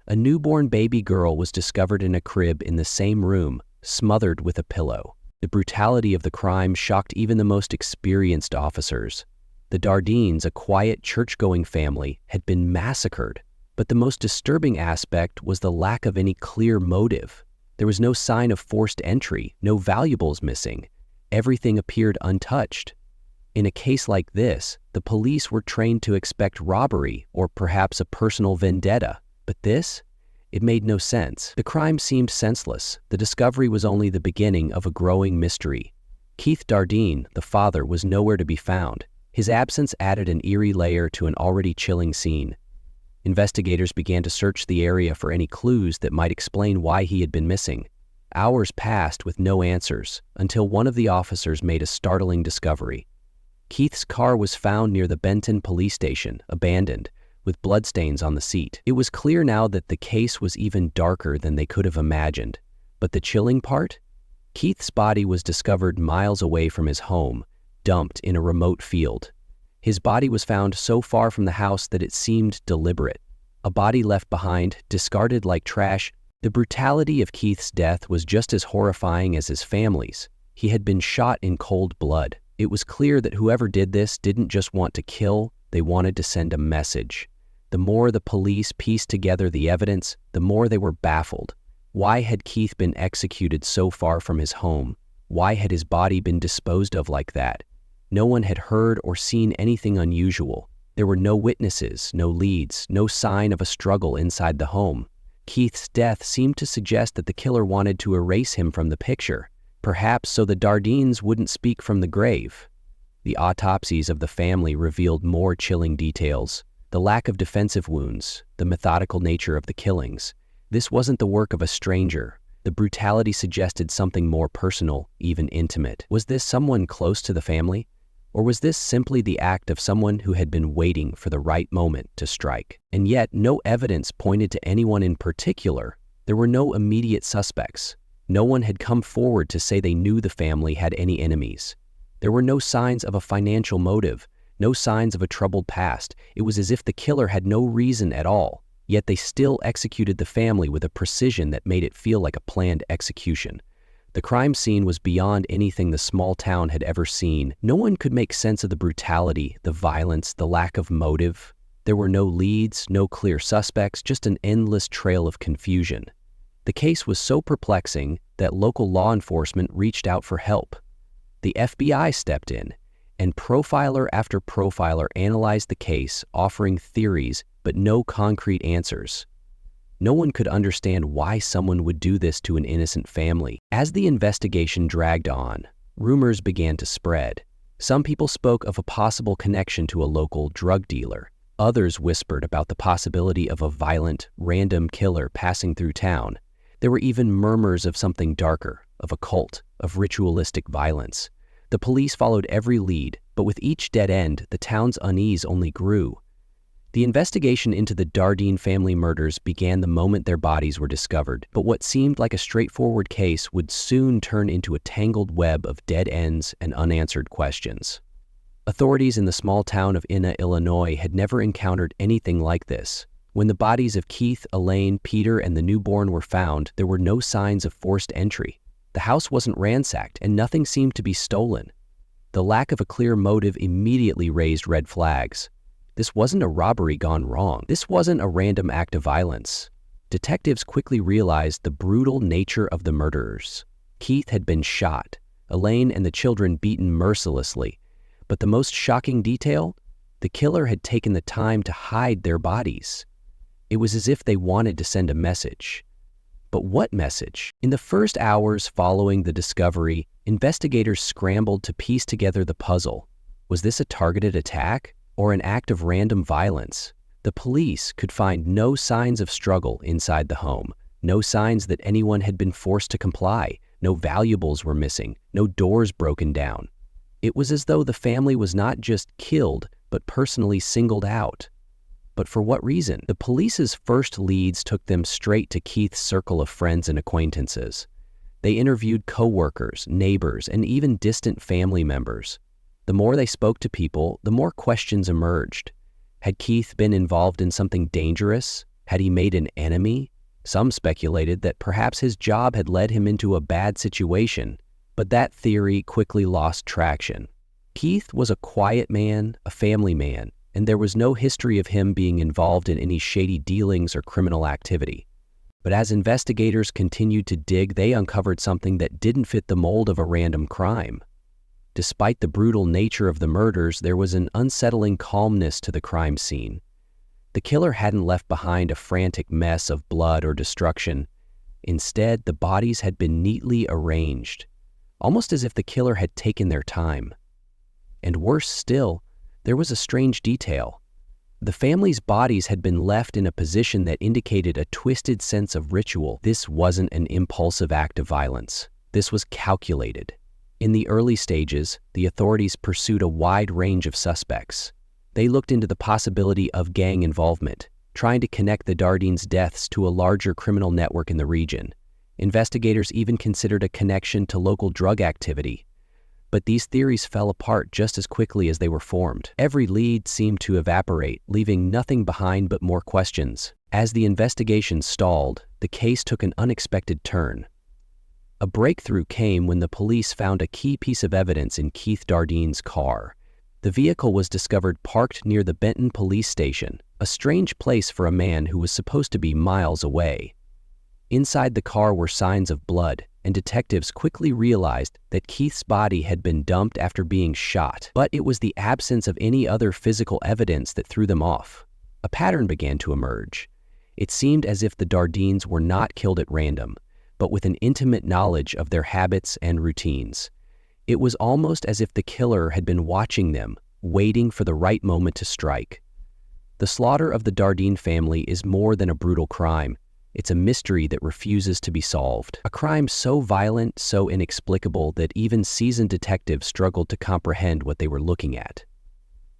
a newborn baby girl was discovered in a crib in the same room, smothered with a pillow. The brutality of the crime shocked even the most experienced officers. The Dardeens, a quiet church-going family, had been massacred. But the most disturbing aspect was the lack of any clear motive. There was no sign of forced entry, no valuables missing. Everything appeared untouched. In a case like this, the police were trained to expect robbery or perhaps a personal vendetta. But this? It made no sense. The crime seemed senseless. The discovery was only the beginning of a growing mystery. Keith Dardeen, the father, was nowhere to be found. His absence added an eerie layer to an already chilling scene. Investigators began to search the area for any clues that might explain why he had been missing. Hours passed with no answers, until one of the officers made a startling discovery. Keith's car was found near the Benton police station, abandoned, with bloodstains on the seat. It was clear now that the case was even darker than they could have imagined. But the chilling part? Keith's body was discovered miles away from his home, dumped in a remote field. His body was found so far from the house that it seemed deliberate. A body left behind, discarded like trash. The brutality of Keith's death was just as horrifying as his family's. He had been shot in cold blood, It was clear that whoever did this didn't just want to kill, they wanted to send a message. The more the police pieced together the evidence, the more they were baffled. Why had Keith been executed so far from his home? Why had his body been disposed of like that? No one had heard or seen anything unusual. There were no witnesses, no leads, no sign of a struggle inside the home. Keith's death seemed to suggest that the killer wanted to erase him from the picture, perhaps so the Dardines wouldn't speak from the grave. The autopsies of the family revealed more chilling details. The lack of defensive wounds, the methodical nature of the killings. This wasn't the work of a stranger. The brutality suggested something more personal, even intimate. Was this someone close to the family? Or was this simply the act of someone who had been waiting for the right moment to strike? And yet, no evidence pointed to anyone in particular. There were no immediate suspects. No one had come forward to say they knew the family had any enemies. There were no signs of a financial motive, no signs of a troubled past. It was as if the killer had no reason at all, yet they still executed the family with a precision that made it feel like a planned execution. The crime scene was beyond anything the small town had ever seen. No one could make sense of the brutality, the violence, the lack of motive. There were no leads, no clear suspects, just an endless trail of confusion. The case was so perplexing that local law enforcement reached out for help. The FBI stepped in, and profiler after profiler analyzed the case, offering theories but no concrete answers. No one could understand why someone would do this to an innocent family. As the investigation dragged on, rumors began to spread. Some people spoke of a possible connection to a local drug dealer. Others whispered about the possibility of a violent, random killer passing through town. There were even murmurs of something darker, of a cult, of ritualistic violence. The police followed every lead, but with each dead end, the town's unease only grew. The investigation into the Dardine family murders began the moment their bodies were discovered, but what seemed like a straightforward case would soon turn into a tangled web of dead ends and unanswered questions. Authorities in the small town of Enna, Illinois had never encountered anything like this. When the bodies of Keith, Elaine, Peter, and the newborn were found, there were no signs of forced entry. The house wasn't ransacked, and nothing seemed to be stolen. The lack of a clear motive immediately raised red flags. This wasn't a robbery gone wrong. This wasn't a random act of violence. Detectives quickly realized the brutal nature of the murderers. Keith had been shot, Elaine and the children beaten mercilessly. But the most shocking detail? The killer had taken the time to hide their bodies. It was as if they wanted to send a message. But what message? In the first hours following the discovery, investigators scrambled to piece together the puzzle. Was this a targeted attack or an act of random violence? The police could find no signs of struggle inside the home, no signs that anyone had been forced to comply, no valuables were missing, no doors broken down. It was as though the family was not just killed, but personally singled out. But for what reason? The police's first leads took them straight to Keith's circle of friends and acquaintances. They interviewed co-workers, neighbors, and even distant family members. The more they spoke to people, the more questions emerged. Had Keith been involved in something dangerous? Had he made an enemy? Some speculated that perhaps his job had led him into a bad situation, but that theory quickly lost traction. Keith was a quiet man, a family man, and there was no history of him being involved in any shady dealings or criminal activity. But as investigators continued to dig, they uncovered something that didn't fit the mold of a random crime. Despite the brutal nature of the murders, there was an unsettling calmness to the crime scene. The killer hadn't left behind a frantic mess of blood or destruction. Instead, the bodies had been neatly arranged, almost as if the killer had taken their time. And worse still, there was a strange detail. The family's bodies had been left in a position that indicated a twisted sense of ritual. This wasn't an impulsive act of violence. This was calculated. In the early stages, the authorities pursued a wide range of suspects. They looked into the possibility of gang involvement, trying to connect the Dardines' deaths to a larger criminal network in the region. Investigators even considered a connection to local drug activity. But these theories fell apart just as quickly as they were formed. Every lead seemed to evaporate, leaving nothing behind but more questions. As the investigation stalled, the case took an unexpected turn. A breakthrough came when the police found a key piece of evidence in Keith Dardene's car. The vehicle was discovered parked near the Benton police station, a strange place for a man who was supposed to be miles away. Inside the car were signs of blood, and detectives quickly realized that Keith's body had been dumped after being shot, but it was the absence of any other physical evidence that threw them off. A pattern began to emerge. It seemed as if the Dardenes were not killed at random, but with an intimate knowledge of their habits and routines. It was almost as if the killer had been watching them, waiting for the right moment to strike. The slaughter of the Dardene family is more than a brutal crime. It's a mystery that refuses to be solved. A crime so violent, so inexplicable that even seasoned detectives struggled to comprehend what they were looking at.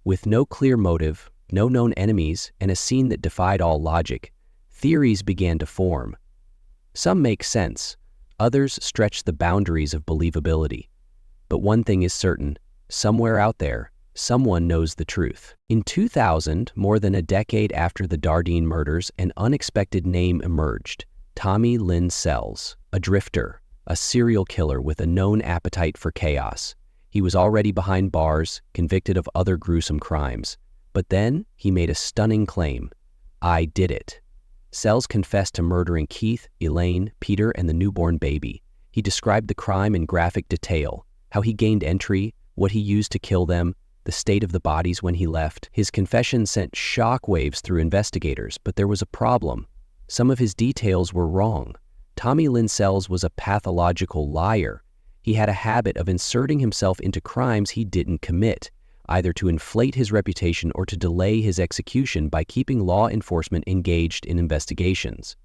With no clear motive, no known enemies, and a scene that defied all logic, theories began to form. Some make sense, others stretch the boundaries of believability. But one thing is certain, somewhere out there, someone knows the truth. In 2000, more than a decade after the Dardene murders, an unexpected name emerged: Tommy Lynn Sells, a drifter, a serial killer with a known appetite for chaos. He was already behind bars, convicted of other gruesome crimes. But then, he made a stunning claim: "I did it." Sells confessed to murdering Keith, Elaine, Peter, and the newborn baby. He described the crime in graphic detail, how he gained entry, what he used to kill them, the state of the bodies when he left. His confession sent shockwaves through investigators, but there was a problem. Some of his details were wrong. Tommy Lynn Sells was a pathological liar. He had a habit of inserting himself into crimes he didn't commit, either to inflate his reputation or to delay his execution by keeping law enforcement engaged in investigations.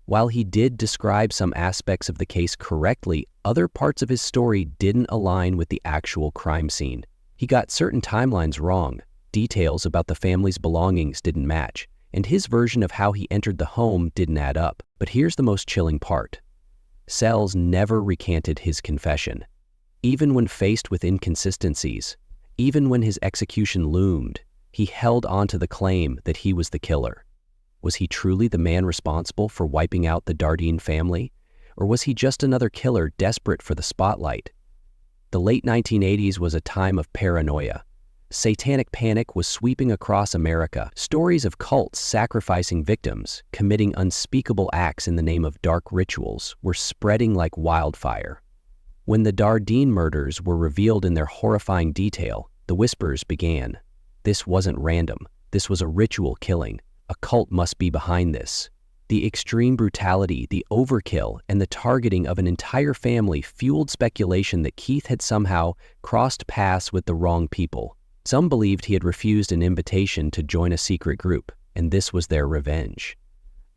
While he did describe some aspects of the case correctly, other parts of his story didn't align with the actual crime scene. He got certain timelines wrong, details about the family's belongings didn't match, and his version of how he entered the home didn't add up. But here's the most chilling part. Sells never recanted his confession. Even when faced with inconsistencies, even when his execution loomed, he held on to the claim that he was the killer. Was he truly the man responsible for wiping out the Dardene family? Or was he just another killer desperate for the spotlight? The late 1980s was a time of paranoia. Satanic panic was sweeping across America. Stories of cults sacrificing victims, committing unspeakable acts in the name of dark rituals, were spreading like wildfire. When the Dardene murders were revealed in their horrifying detail, the whispers began. This wasn't random. This was a ritual killing. A cult must be behind this. The extreme brutality, the overkill, and the targeting of an entire family fueled speculation that Keith had somehow crossed paths with the wrong people. Some believed he had refused an invitation to join a secret group, and this was their revenge.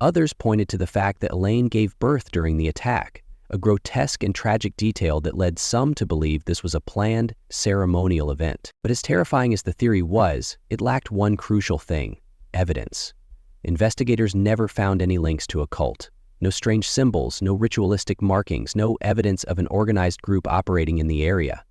Others pointed to the fact that Elaine gave birth during the attack, a grotesque and tragic detail that led some to believe this was a planned, ceremonial event. But as terrifying as the theory was, it lacked one crucial thing: evidence. Investigators never found any links to a cult. No strange symbols, no ritualistic markings, no evidence of an organized group operating in the area.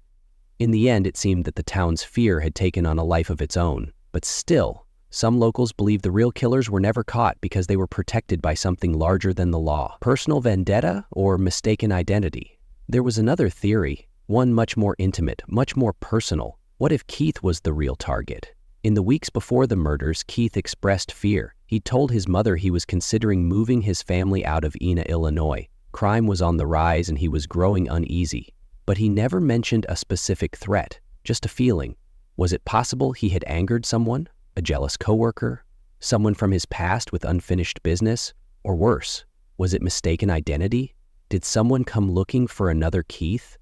In the end, it seemed that the town's fear had taken on a life of its own. But still, some locals believed the real killers were never caught because they were protected by something larger than the law. Personal vendetta or mistaken identity? There was another theory, one much more intimate, much more personal. What if Keith was the real target? In the weeks before the murders, Keith expressed fear. He told his mother he was considering moving his family out of Ena, Illinois. Crime was on the rise and he was growing uneasy. But he never mentioned a specific threat, just a feeling. Was it possible he had angered someone? A jealous coworker? Someone from his past with unfinished business? Or worse, was it mistaken identity? Did someone come looking for another Keith?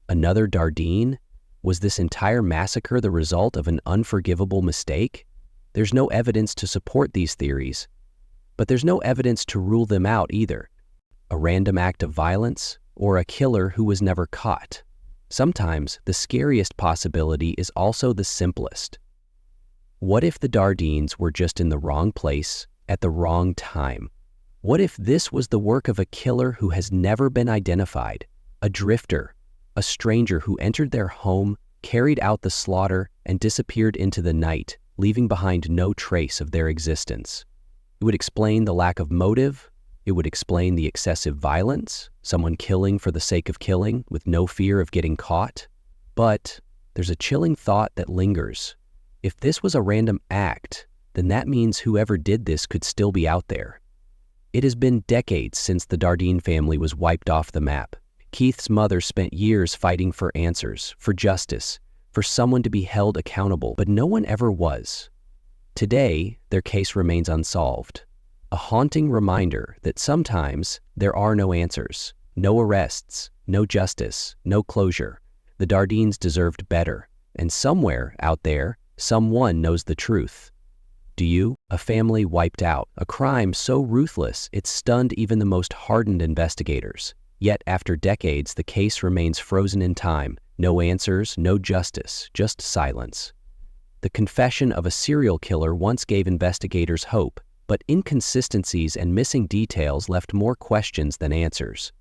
Another Dardene? Was this entire massacre the result of an unforgivable mistake? There's no evidence to support these theories, but there's no evidence to rule them out either. A random act of violence, or a killer who was never caught. Sometimes the scariest possibility is also the simplest. What if the Dardenes were just in the wrong place at the wrong time? What if this was the work of a killer who has never been identified, a drifter, a stranger who entered their home, carried out the slaughter, and disappeared into the night, leaving behind no trace of their existence? It would explain the lack of motive. It It would explain the excessive violence, someone killing for the sake of killing with no fear of getting caught. But there's a chilling thought that lingers. If this was a random act, then that means whoever did this could still be out there. It has been decades since the Dardeen family was wiped off the map. Keith's mother spent years fighting for answers, for justice, for someone to be held accountable, but no one ever was. Today, their case remains unsolved. A haunting reminder that sometimes there are no answers, no arrests, no justice, no closure. The Dardeens deserved better, and somewhere out there, someone knows the truth. Do you? A family wiped out, a crime so ruthless it stunned even the most hardened investigators. Yet after decades, the case remains frozen in time. No answers, no justice, just silence. The confession of a serial killer once gave investigators hope, but inconsistencies and missing details left more questions than answers.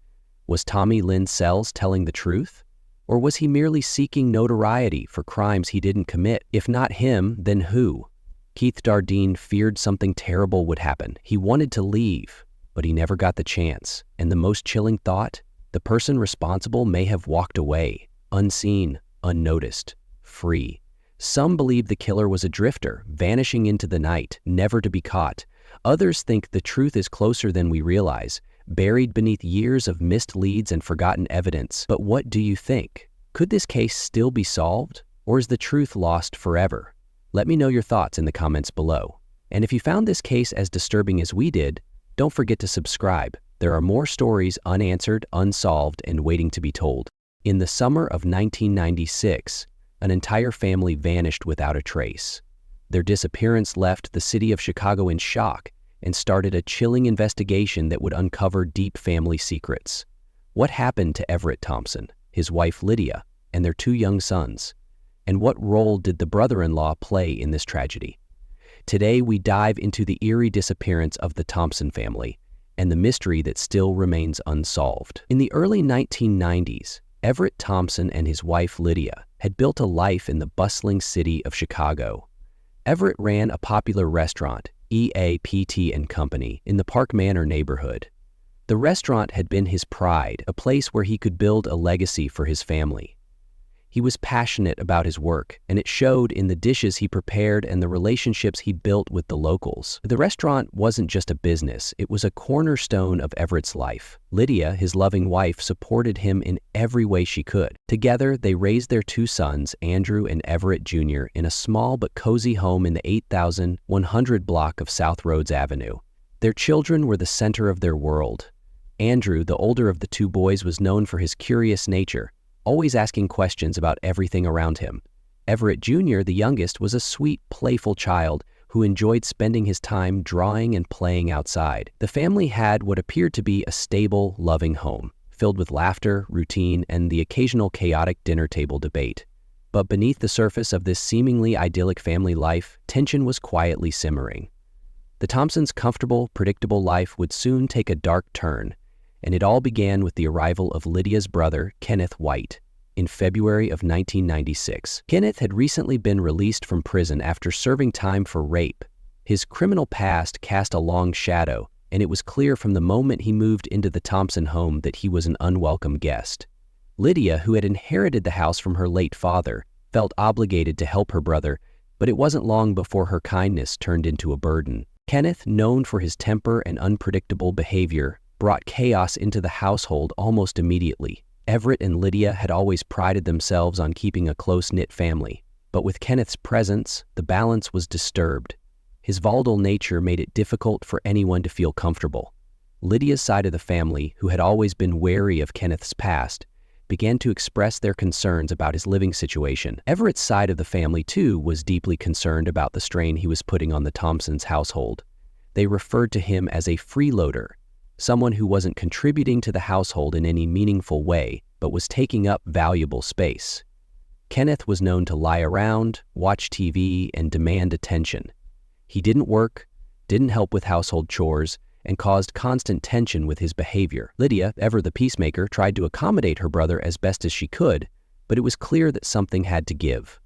Was Tommy Lynn Sells telling the truth? Or was he merely seeking notoriety for crimes he didn't commit? If not him, then who? Keith Dardeen feared something terrible would happen. He wanted to leave, but he never got the chance. And the most chilling thought? The person responsible may have walked away, unseen, unnoticed, free. Some believe the killer was a drifter, vanishing into the night, never to be caught. Others think the truth is closer than we realize, buried beneath years of missed leads and forgotten evidence. But what do you think? Could this case still be solved? Or is the truth lost forever? Let me know your thoughts in the comments below. And if you found this case as disturbing as we did, don't forget to subscribe. There are more stories unanswered, unsolved, and waiting to be told. In the summer of 1996, an entire family vanished without a trace. Their disappearance left the city of Chicago in shock and started a chilling investigation that would uncover deep family secrets. What happened to Everett Thompson, his wife Lydia, and their 2 young sons? And what role did the brother-in-law play in this tragedy? Today, we dive into the eerie disappearance of the Thompson family and the mystery that still remains unsolved. In the early 1990s, Everett Thompson and his wife Lydia had built a life in the bustling city of Chicago. Everett ran a popular restaurant, EAPT & Company, in the Park Manor neighborhood. The restaurant had been his pride, a place where he could build a legacy for his family. He was passionate about his work, and it showed in the dishes he prepared and the relationships he built with the locals. The restaurant wasn't just a business, it was a cornerstone of Everett's life. Lydia, his loving wife, supported him in every way she could. Together, they raised their 2 sons, Andrew and Everett Jr., in a small but cozy home in the 8100 block of South Rhodes Avenue. Their children were the center of their world. Andrew, the older of the 2 boys, was known for his curious nature, always asking questions about everything around him. Everett Jr., the youngest, was a sweet, playful child who enjoyed spending his time drawing and playing outside. The family had what appeared to be a stable, loving home, filled with laughter, routine, and the occasional chaotic dinner table debate. But beneath the surface of this seemingly idyllic family life, tension was quietly simmering. The Thompsons' comfortable, predictable life would soon take a dark turn, and it all began with the arrival of Lydia's brother, Kenneth White, in February of 1996. Kenneth had recently been released from prison after serving time for rape. His criminal past cast a long shadow, and it was clear from the moment he moved into the Thompson home that he was an unwelcome guest. Lydia, who had inherited the house from her late father, felt obligated to help her brother, but it wasn't long before her kindness turned into a burden. Kenneth, known for his temper and unpredictable behavior, brought chaos into the household almost immediately. Everett and Lydia had always prided themselves on keeping a close-knit family, but with Kenneth's presence, the balance was disturbed. His volatile nature made it difficult for anyone to feel comfortable. Lydia's side of the family, who had always been wary of Kenneth's past, began to express their concerns about his living situation. Everett's side of the family, too, was deeply concerned about the strain he was putting on the Thompsons' household. They referred to him as a freeloader, someone who wasn't contributing to the household in any meaningful way, but was taking up valuable space. Kenneth was known to lie around, watch TV, and demand attention. He didn't work, didn't help with household chores, and caused constant tension with his behavior. Lydia, ever the peacemaker, tried to accommodate her brother as best as she could, but it was clear that something had to give.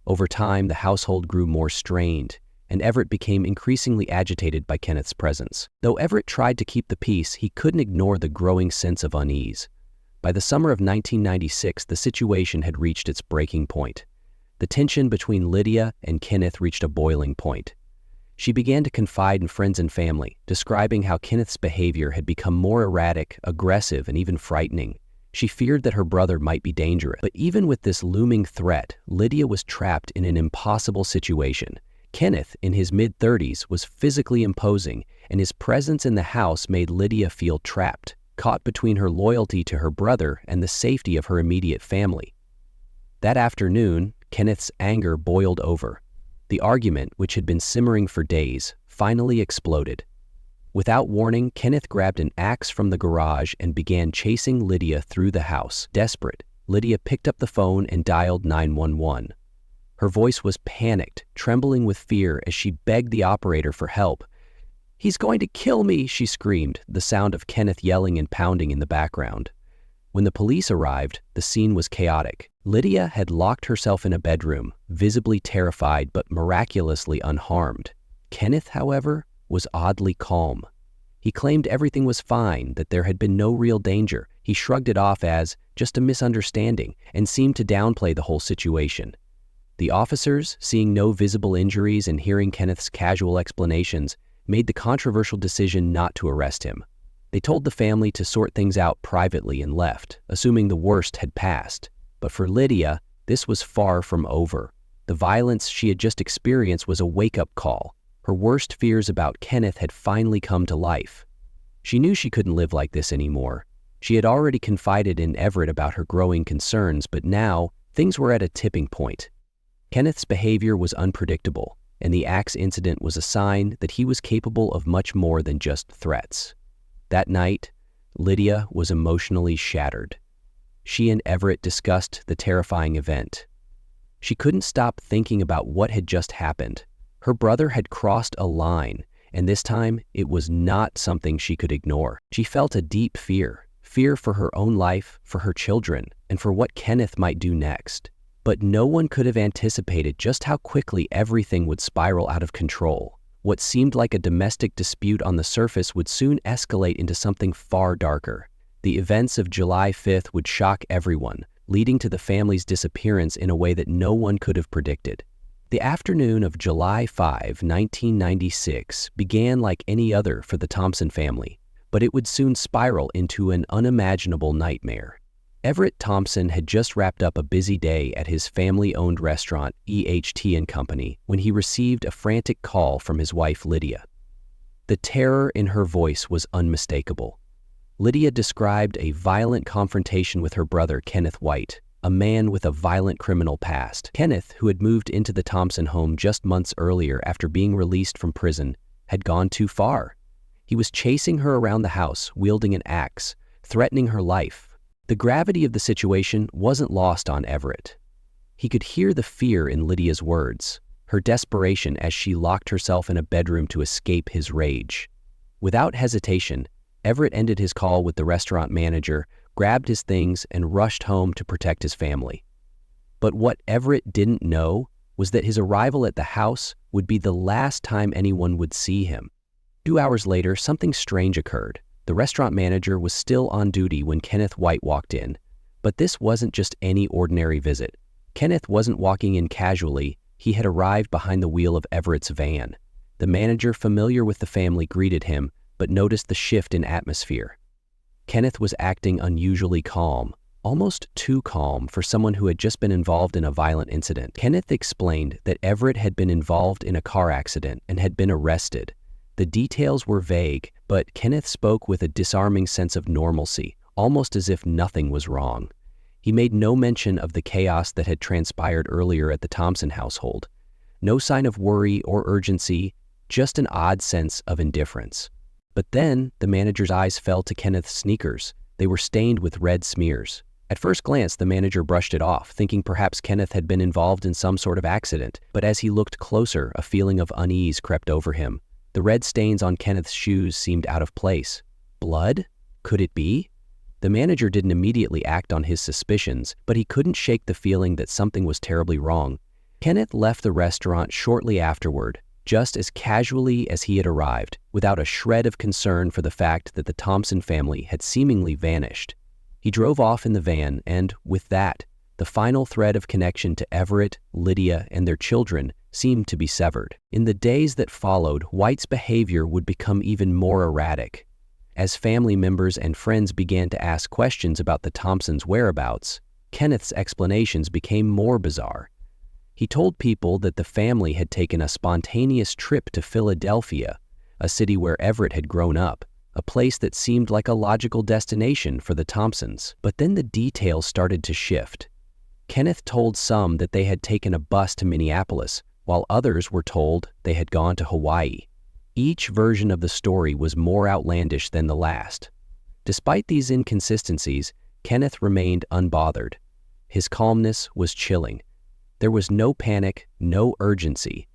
Over time, the household grew more strained. and Everett became increasingly agitated by Kenneth's presence. Though Everett tried to keep the peace, he couldn't ignore the growing sense of unease. By the summer of 1996, the situation had reached its breaking point. The tension between Lydia and Kenneth reached a boiling point. She began to confide in friends and family, describing how Kenneth's behavior had become more erratic, aggressive, and even frightening. She feared that her brother might be dangerous. But even with this looming threat, Lydia was trapped in an impossible situation. Kenneth, in his mid-30s, was physically imposing, and his presence in the house made Lydia feel trapped, caught between her loyalty to her brother and the safety of her immediate family. That afternoon, Kenneth's anger boiled over. The argument, which had been simmering for days, finally exploded. Without warning, Kenneth grabbed an axe from the garage and began chasing Lydia through the house. Desperate, Lydia picked up the phone and dialed 911. Her voice was panicked, trembling with fear as she begged the operator for help. "He's going to kill me," she screamed, the sound of Kenneth yelling and pounding in the background. When the police arrived, the scene was chaotic. Lydia had locked herself in a bedroom, visibly terrified but miraculously unharmed. Kenneth, however, was oddly calm. He claimed everything was fine, that there had been no real danger. He shrugged it off as just a misunderstanding and seemed to downplay the whole situation. The officers, seeing no visible injuries and hearing Kenneth's casual explanations, made the controversial decision not to arrest him. They told the family to sort things out privately and left, assuming the worst had passed. But for Lydia, this was far from over. The violence she had just experienced was a wake-up call. Her worst fears about Kenneth had finally come to life. She knew she couldn't live like this anymore. She had already confided in Everett about her growing concerns, but now things were at a tipping point. Kenneth's behavior was unpredictable, and the axe incident was a sign that he was capable of much more than just threats. That night, Lydia was emotionally shattered. She and Everett discussed the terrifying event. She couldn't stop thinking about what had just happened. Her brother had crossed a line, and this time it was not something she could ignore. She felt a deep fear for her own life, for her children, and for what Kenneth might do next. But no one could have anticipated just how quickly everything would spiral out of control. What seemed like a domestic dispute on the surface would soon escalate into something far darker. The events of July 5th would shock everyone, leading to the family's disappearance in a way that no one could have predicted. The afternoon of July 5, 1996, began like any other for the Thompson family, but it would soon spiral into an unimaginable nightmare. Everett Thompson had just wrapped up a busy day at his family-owned restaurant, EHT & Company, when he received a frantic call from his wife, Lydia. The terror in her voice was unmistakable. Lydia described a violent confrontation with her brother, Kenneth White, a man with a violent criminal past. Kenneth, who had moved into the Thompson home just months earlier after being released from prison, had gone too far. He was chasing her around the house, wielding an axe, threatening her life. The gravity of the situation wasn't lost on Everett. He could hear the fear in Lydia's words, her desperation as she locked herself in a bedroom to escape his rage. Without hesitation, Everett ended his call with the restaurant manager, grabbed his things, and rushed home to protect his family. But what Everett didn't know was that his arrival at the house would be the last time anyone would see him. 2 hours later, something strange occurred. The restaurant manager was still on duty when Kenneth White walked in. But this wasn't just any ordinary visit. Kenneth wasn't walking in casually. He had arrived behind the wheel of Everett's van. The manager, familiar with the family, greeted him, but noticed the shift in atmosphere. Kenneth was acting unusually calm, almost too calm for someone who had just been involved in a violent incident. Kenneth explained that Everett had been involved in a car accident and had been arrested. The details were vague, but Kenneth spoke with a disarming sense of normalcy, almost as if nothing was wrong. He made no mention of the chaos that had transpired earlier at the Thompson household. No sign of worry or urgency, just an odd sense of indifference. But then the manager's eyes fell to Kenneth's sneakers. They were stained with red smears. At first glance, the manager brushed it off, thinking perhaps Kenneth had been involved in some sort of accident. But as he looked closer, a feeling of unease crept over him. The red stains on Kenneth's shoes seemed out of place. Blood? Could it be? The manager didn't immediately act on his suspicions, but he couldn't shake the feeling that something was terribly wrong. Kenneth left the restaurant shortly afterward, just as casually as he had arrived, without a shred of concern for the fact that the Thompson family had seemingly vanished. He drove off in the van and, with that, the final thread of connection to Everett, Lydia, and their children seemed to be severed. In the days that followed, White's behavior would become even more erratic. As family members and friends began to ask questions about the Thompsons' whereabouts, Kenneth's explanations became more bizarre. He told people that the family had taken a spontaneous trip to Philadelphia, a city where Everett had grown up, a place that seemed like a logical destination for the Thompsons. But then the details started to shift. Kenneth told some that they had taken a bus to Minneapolis, while others were told they had gone to Hawaii. Each version of the story was more outlandish than the last. Despite these inconsistencies, Kenneth remained unbothered. His calmness was chilling. There was no panic, no urgency.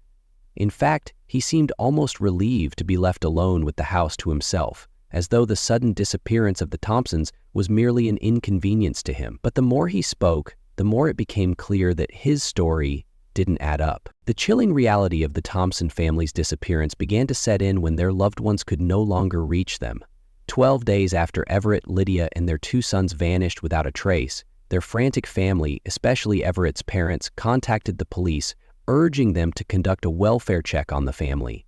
In fact, he seemed almost relieved to be left alone with the house to himself, as though the sudden disappearance of the Thompsons was merely an inconvenience to him. But the more he spoke, the more it became clear that his story didn't add up. The chilling reality of the Thompson family's disappearance began to set in when their loved ones could no longer reach them. 12 days after Everett, Lydia, and their 2 sons vanished without a trace, their frantic family, especially Everett's parents, contacted the police, urging them to conduct a welfare check on the family.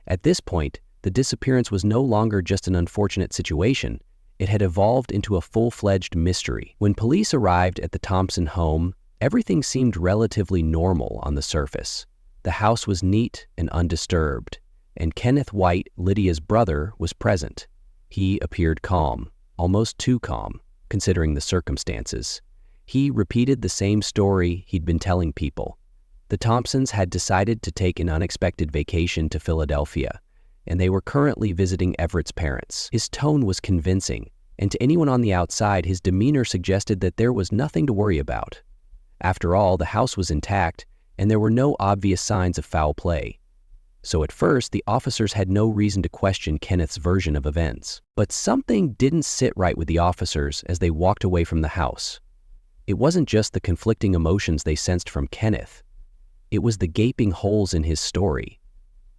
At this point, the disappearance was no longer just an unfortunate situation. It had evolved into a full-fledged mystery. When police arrived at the Thompson home, everything seemed relatively normal on the surface. The house was neat and undisturbed, and Kenneth White, Lydia's brother, was present. He appeared calm, almost too calm, considering the circumstances. He repeated the same story he'd been telling people. The Thompsons had decided to take an unexpected vacation to Philadelphia, and they were currently visiting Everett's parents. His tone was convincing, and to anyone on the outside, his demeanor suggested that there was nothing to worry about. After all, the house was intact, and there were no obvious signs of foul play. So at first, the officers had no reason to question Kenneth's version of events. But something didn't sit right with the officers as they walked away from the house. It wasn't just the conflicting emotions they sensed from Kenneth. It was the gaping holes in his story.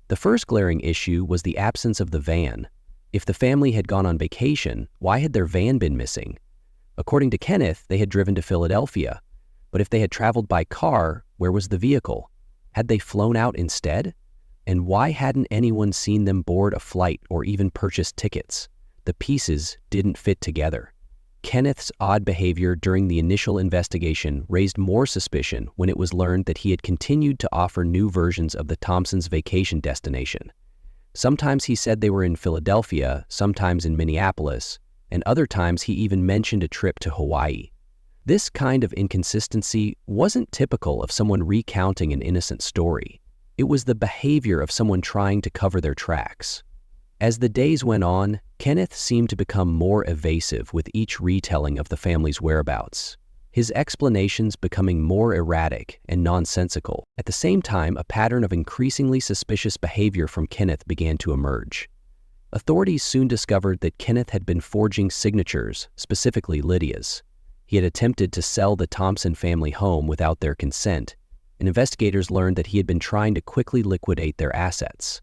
The first glaring issue was the absence of the van. If the family had gone on vacation, why had their van been missing? According to Kenneth, they had driven to Philadelphia. But if they had traveled by car, where was the vehicle? Had they flown out instead? And why hadn't anyone seen them board a flight or even purchase tickets? The pieces didn't fit together. Kenneth's odd behavior during the initial investigation raised more suspicion when it was learned that he had continued to offer new versions of the Thompsons' vacation destination. Sometimes he said they were in Philadelphia, sometimes in Minneapolis, and other times he even mentioned a trip to Hawaii. This kind of inconsistency wasn't typical of someone recounting an innocent story. It was the behavior of someone trying to cover their tracks. As the days went on, Kenneth seemed to become more evasive with each retelling of the family's whereabouts, his explanations becoming more erratic and nonsensical. At the same time, a pattern of increasingly suspicious behavior from Kenneth began to emerge. Authorities soon discovered that Kenneth had been forging signatures, specifically Lydia's. He had attempted to sell the Thompson family home without their consent, and investigators learned that he had been trying to quickly liquidate their assets.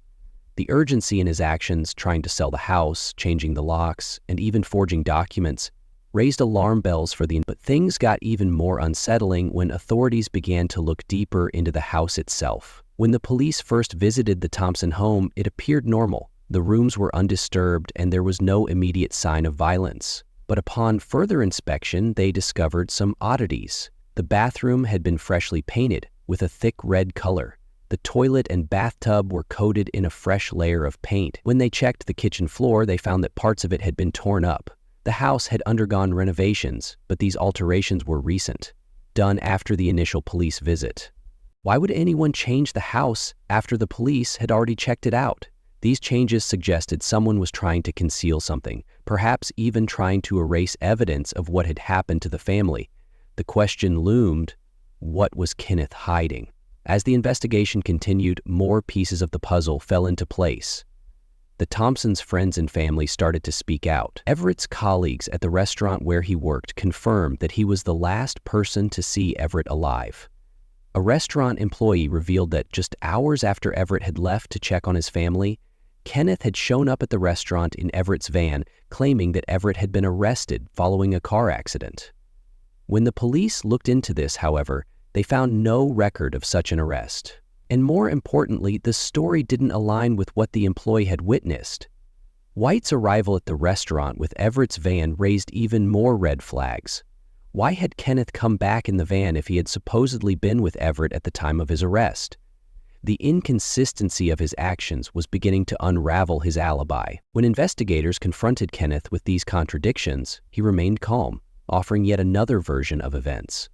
The urgency in his actions, trying to sell the house, changing the locks, and even forging documents, raised alarm bells for but things got even more unsettling when authorities began to look deeper into the house itself. When the police first visited the Thompson home, it appeared normal. The rooms were undisturbed and there was no immediate sign of violence. But upon further inspection, they discovered some oddities. The bathroom had been freshly painted with a thick red color. The toilet and bathtub were coated in a fresh layer of paint. When they checked the kitchen floor, they found that parts of it had been torn up. The house had undergone renovations, but these alterations were recent, done after the initial police visit. Why would anyone change the house after the police had already checked it out? These changes suggested someone was trying to conceal something, perhaps even trying to erase evidence of what had happened to the family. The question loomed, what was Kenneth hiding? As the investigation continued, more pieces of the puzzle fell into place. The Thompsons' friends and family started to speak out. Everett's colleagues at the restaurant where he worked confirmed that he was the last person to see Everett alive. A restaurant employee revealed that just hours after Everett had left to check on his family, Kenneth had shown up at the restaurant in Everett's van, claiming that Everett had been arrested following a car accident. When the police looked into this, however, they found no record of such an arrest. And more importantly, the story didn't align with what the employee had witnessed. White's arrival at the restaurant with Everett's van raised even more red flags. Why had Kenneth come back in the van if he had supposedly been with Everett at the time of his arrest? The inconsistency of his actions was beginning to unravel his alibi. When investigators confronted Kenneth with these contradictions, he remained calm, offering yet another version of events.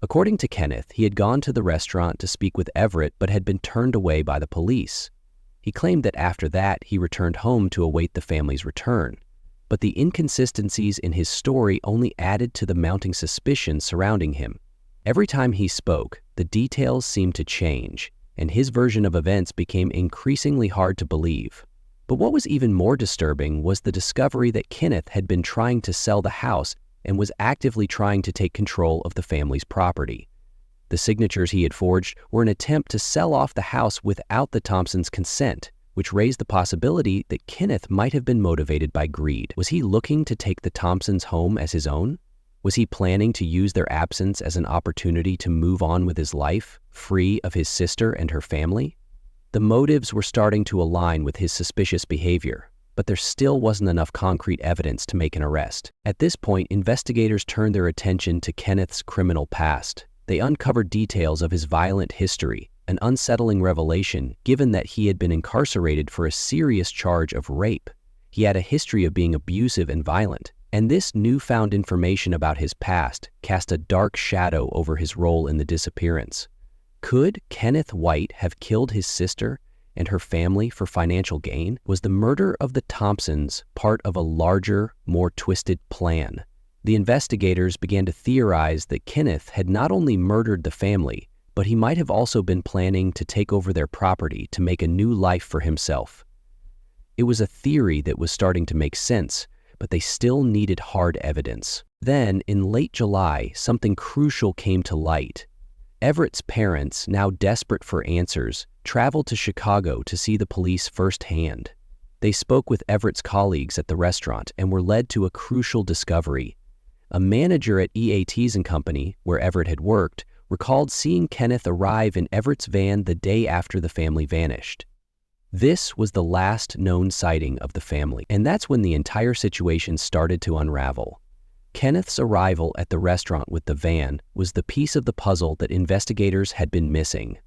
According to Kenneth, he had gone to the restaurant to speak with Everett but had been turned away by the police. He claimed that after that, he returned home to await the family's return. But the inconsistencies in his story only added to the mounting suspicion surrounding him. Every time he spoke, the details seemed to change, and his version of events became increasingly hard to believe. But what was even more disturbing was the discovery that Kenneth had been trying to sell the house and was actively trying to take control of the family's property. The signatures he had forged were an attempt to sell off the house without the Thompsons' consent, which raised the possibility that Kenneth might have been motivated by greed. Was he looking to take the Thompsons home as his own? Was he planning to use their absence as an opportunity to move on with his life, free of his sister and her family? The motives were starting to align with his suspicious behavior, but there still wasn't enough concrete evidence to make an arrest. At this point, investigators turned their attention to Kenneth's criminal past. They uncovered details of his violent history, an unsettling revelation given that he had been incarcerated for a serious charge of rape. He had a history of being abusive and violent, and this newfound information about his past cast a dark shadow over his role in the disappearance. Could Kenneth White have killed his sister and her family for financial gain? Was the murder of the Thompsons part of a larger, more twisted plan? The investigators began to theorize that Kenneth had not only murdered the family, but he might have also been planning to take over their property to make a new life for himself. It was a theory that was starting to make sense, but they still needed hard evidence. Then, in late July, something crucial came to light. Everett's parents, now desperate for answers, traveled to Chicago to see the police firsthand. They spoke with Everett's colleagues at the restaurant and were led to a crucial discovery. A manager at EATs & Company, where Everett had worked, recalled seeing Kenneth arrive in Everett's van the day after the family vanished. This was the last known sighting of the family, and that's when the entire situation started to unravel. Kenneth's arrival at the restaurant with the van was the piece of the puzzle that investigators had been missing.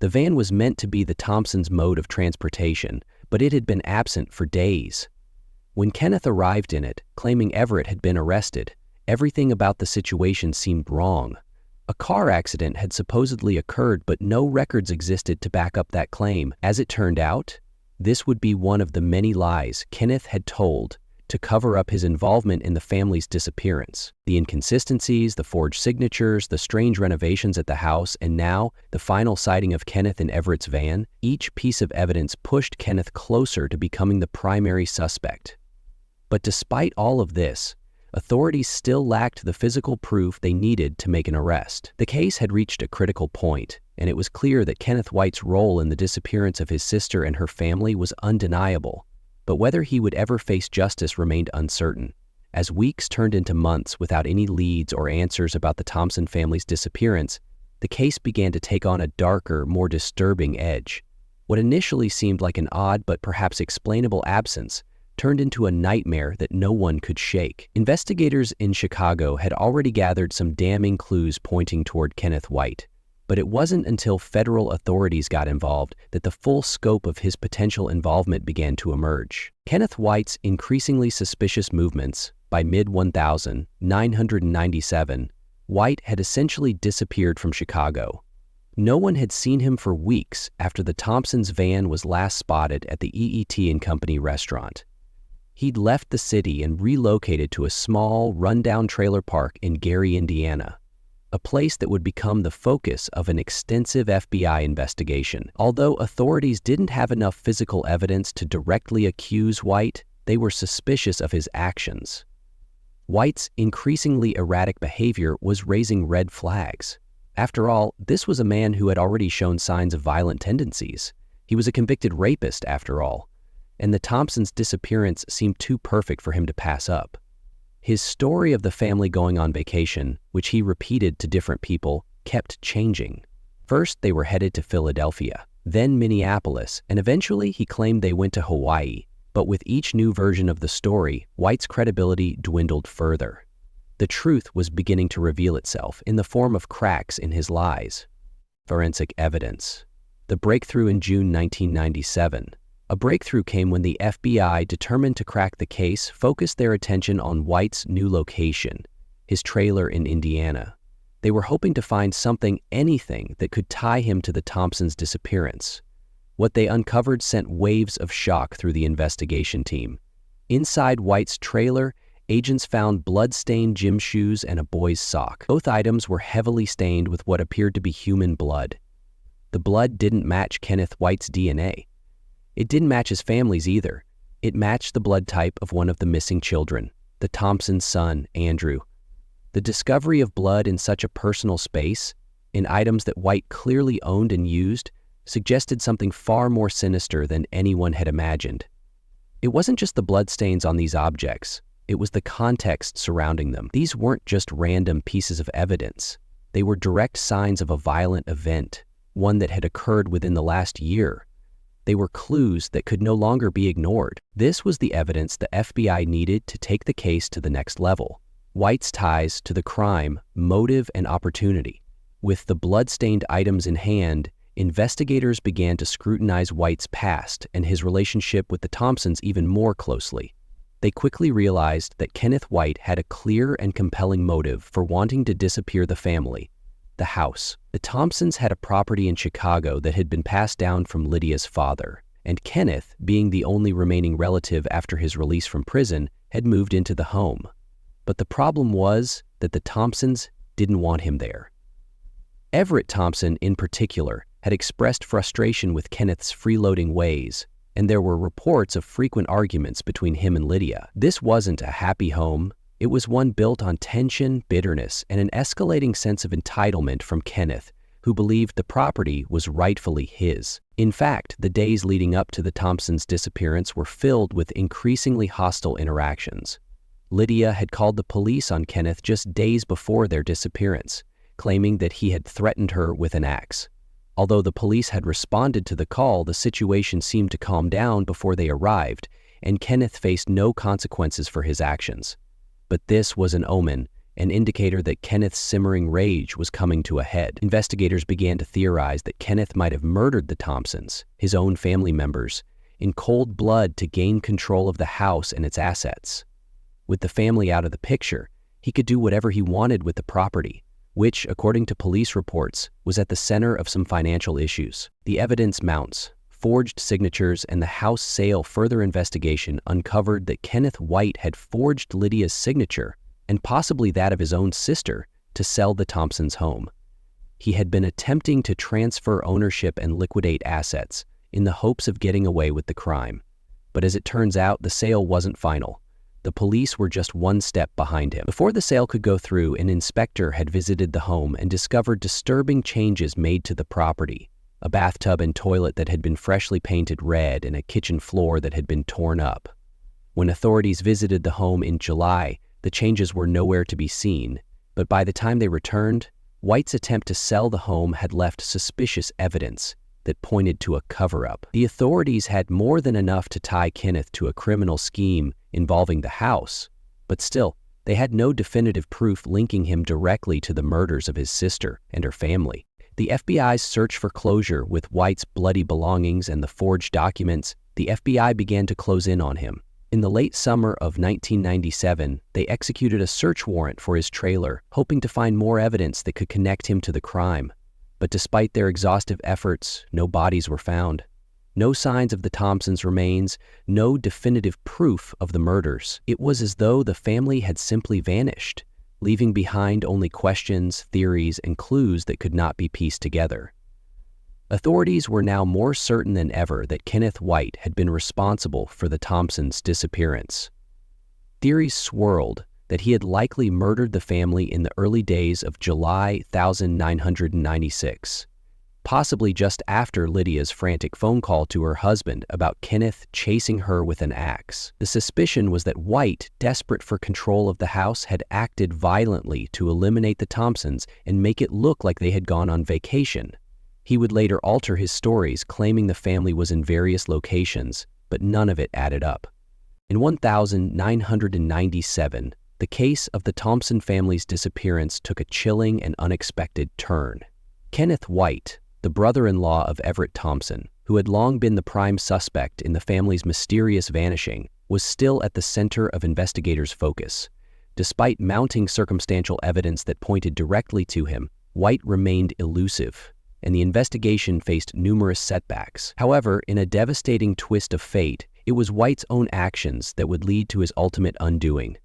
The van was meant to be the Thompsons' mode of transportation, but it had been absent for days. When Kenneth arrived in it, claiming Everett had been arrested, everything about the situation seemed wrong. A car accident had supposedly occurred, but no records existed to back up that claim. As it turned out, this would be one of the many lies Kenneth had told to cover up his involvement in the family's disappearance. The inconsistencies, the forged signatures, the strange renovations at the house, and now the final sighting of Kenneth in Everett's van, each piece of evidence pushed Kenneth closer to becoming the primary suspect. But despite all of this, authorities still lacked the physical proof they needed to make an arrest. The case had reached a critical point, and it was clear that Kenneth White's role in the disappearance of his sister and her family was undeniable. But whether he would ever face justice remained uncertain. As weeks turned into months without any leads or answers about the Thompson family's disappearance, the case began to take on a darker, more disturbing edge. What initially seemed like an odd but perhaps explainable absence turned into a nightmare that no one could shake. Investigators in Chicago had already gathered some damning clues pointing toward Kenneth White, but it wasn't until federal authorities got involved that the full scope of his potential involvement began to emerge. Kenneth White's increasingly suspicious movements. By mid-1997, White had essentially disappeared from Chicago. No one had seen him for weeks after the Thompsons' van was last spotted at the EET & Company restaurant. He'd left the city and relocated to a small, rundown trailer park in Gary, Indiana, a place that would become the focus of an extensive FBI investigation. Although authorities didn't have enough physical evidence to directly accuse White, they were suspicious of his actions. White's increasingly erratic behavior was raising red flags. After all, this was a man who had already shown signs of violent tendencies. He was a convicted rapist, after all, and the Thompsons' disappearance seemed too perfect for him to pass up. His story of the family going on vacation, which he repeated to different people, kept changing. First, they were headed to Philadelphia, then Minneapolis, and eventually he claimed they went to Hawaii. But with each new version of the story, White's credibility dwindled further. The truth was beginning to reveal itself in the form of cracks in his lies. Forensic evidence. The breakthrough in June 1997. A breakthrough came when the FBI, determined to crack the case, focused their attention on White's new location, his trailer in Indiana. They were hoping to find something, anything, that could tie him to the Thompsons' disappearance. What they uncovered sent waves of shock through the investigation team. Inside White's trailer, agents found blood-stained gym shoes and a boy's sock. Both items were heavily stained with what appeared to be human blood. The blood didn't match Kenneth White's DNA. It didn't match his family's either. It matched the blood type of one of the missing children, the Thompsons' son, Andrew. The discovery of blood in such a personal space, in items that White clearly owned and used, suggested something far more sinister than anyone had imagined. It wasn't just the bloodstains on these objects, it was the context surrounding them. These weren't just random pieces of evidence. They were direct signs of a violent event, one that had occurred within the last year. They were clues that could no longer be ignored. This was the evidence the FBI needed to take the case to the next level. White's ties to the crime, motive, and opportunity. With the blood-stained items in hand, investigators began to scrutinize White's past and his relationship with the Thompsons even more closely. They quickly realized that Kenneth White had a clear and compelling motive for wanting to disappear the family: the house. The Thompsons had a property in Chicago that had been passed down from Lydia's father, and Kenneth, being the only remaining relative after his release from prison, had moved into the home. But the problem was that the Thompsons didn't want him there. Everett Thompson, in particular, had expressed frustration with Kenneth's freeloading ways, and there were reports of frequent arguments between him and Lydia. This wasn't a happy home. It was one built on tension, bitterness, and an escalating sense of entitlement from Kenneth, who believed the property was rightfully his. In fact, the days leading up to the Thompsons' disappearance were filled with increasingly hostile interactions. Lydia had called the police on Kenneth just days before their disappearance, claiming that he had threatened her with an axe. Although the police had responded to the call, the situation seemed to calm down before they arrived, and Kenneth faced no consequences for his actions. But this was an omen, an indicator that Kenneth's simmering rage was coming to a head. Investigators began to theorize that Kenneth might have murdered the Thompsons, his own family members, in cold blood to gain control of the house and its assets. With the family out of the picture, he could do whatever he wanted with the property, which, according to police reports, was at the center of some financial issues. The evidence mounts. Forged signatures and the house sale. Further investigation uncovered that Kenneth White had forged Lydia's signature, and possibly that of his own sister, to sell the Thompsons' home. He had been attempting to transfer ownership and liquidate assets in the hopes of getting away with the crime. But as it turns out, the sale wasn't final. The police were just one step behind him. Before the sale could go through, an inspector had visited the home and discovered disturbing changes made to the property: a bathtub and toilet that had been freshly painted red and a kitchen floor that had been torn up. When authorities visited the home in July, the changes were nowhere to be seen, but by the time they returned, White's attempt to sell the home had left suspicious evidence that pointed to a cover-up. The authorities had more than enough to tie Kenneth to a criminal scheme involving the house, but still, they had no definitive proof linking him directly to the murders of his sister and her family. The FBI's search for closure with White's bloody belongings and the forged documents, the FBI began to close in on him. In the late summer of 1997, they executed a search warrant for his trailer, hoping to find more evidence that could connect him to the crime. But despite their exhaustive efforts, no bodies were found. No signs of the Thompsons' remains, no definitive proof of the murders. It was as though the family had simply vanished, leaving behind only questions, theories, and clues that could not be pieced together. Authorities were now more certain than ever that Kenneth White had been responsible for the Thompsons' disappearance. Theories swirled, that he had likely murdered the family in the early days of July 1996, possibly just after Lydia's frantic phone call to her husband about Kenneth chasing her with an axe. The suspicion was that White, desperate for control of the house, had acted violently to eliminate the Thompsons and make it look like they had gone on vacation. He would later alter his stories, claiming the family was in various locations, but none of it added up. In 1997, the case of the Thompson family's disappearance took a chilling and unexpected turn. Kenneth White, the brother-in-law of Everett Thompson, who had long been the prime suspect in the family's mysterious vanishing, was still at the center of investigators' focus. Despite mounting circumstantial evidence that pointed directly to him, White remained elusive, and the investigation faced numerous setbacks. However, in a devastating twist of fate, it was White's own actions that would lead to his ultimate undoing.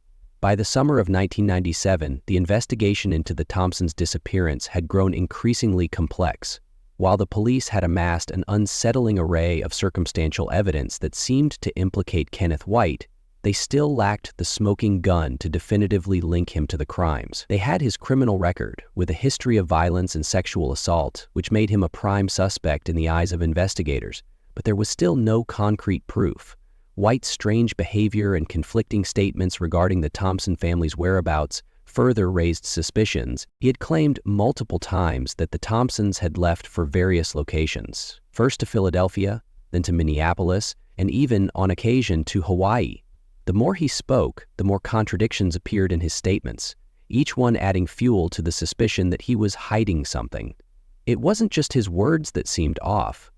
By the summer of 1997, the investigation into the Thompsons' disappearance had grown increasingly complex. While the police had amassed an unsettling array of circumstantial evidence that seemed to implicate Kenneth White, they still lacked the smoking gun to definitively link him to the crimes. They had his criminal record, with a history of violence and sexual assault, which made him a prime suspect in the eyes of investigators, but there was still no concrete proof. White's strange behavior and conflicting statements regarding the Thompson family's whereabouts further raised suspicions. He had claimed multiple times that the Thompsons had left for various locations, first to Philadelphia, then to Minneapolis, and even, on occasion, to Hawaii. The more he spoke, the more contradictions appeared in his statements, each one adding fuel to the suspicion that he was hiding something. It wasn't just his words that seemed off.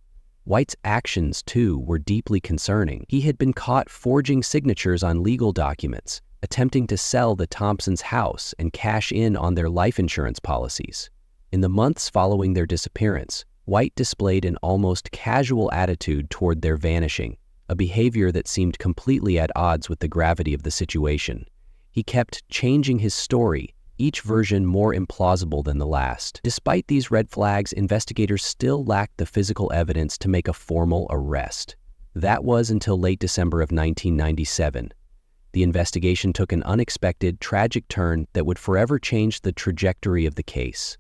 White's actions, too, were deeply concerning. He had been caught forging signatures on legal documents, attempting to sell the Thompsons' house and cash in on their life insurance policies. In the months following their disappearance, White displayed an almost casual attitude toward their vanishing, a behavior that seemed completely at odds with the gravity of the situation. He kept changing his story, each version more implausible than the last. Despite these red flags, investigators still lacked the physical evidence to make a formal arrest. That was until late December of 1997. The investigation took an unexpected, tragic turn that would forever change the trajectory of the case.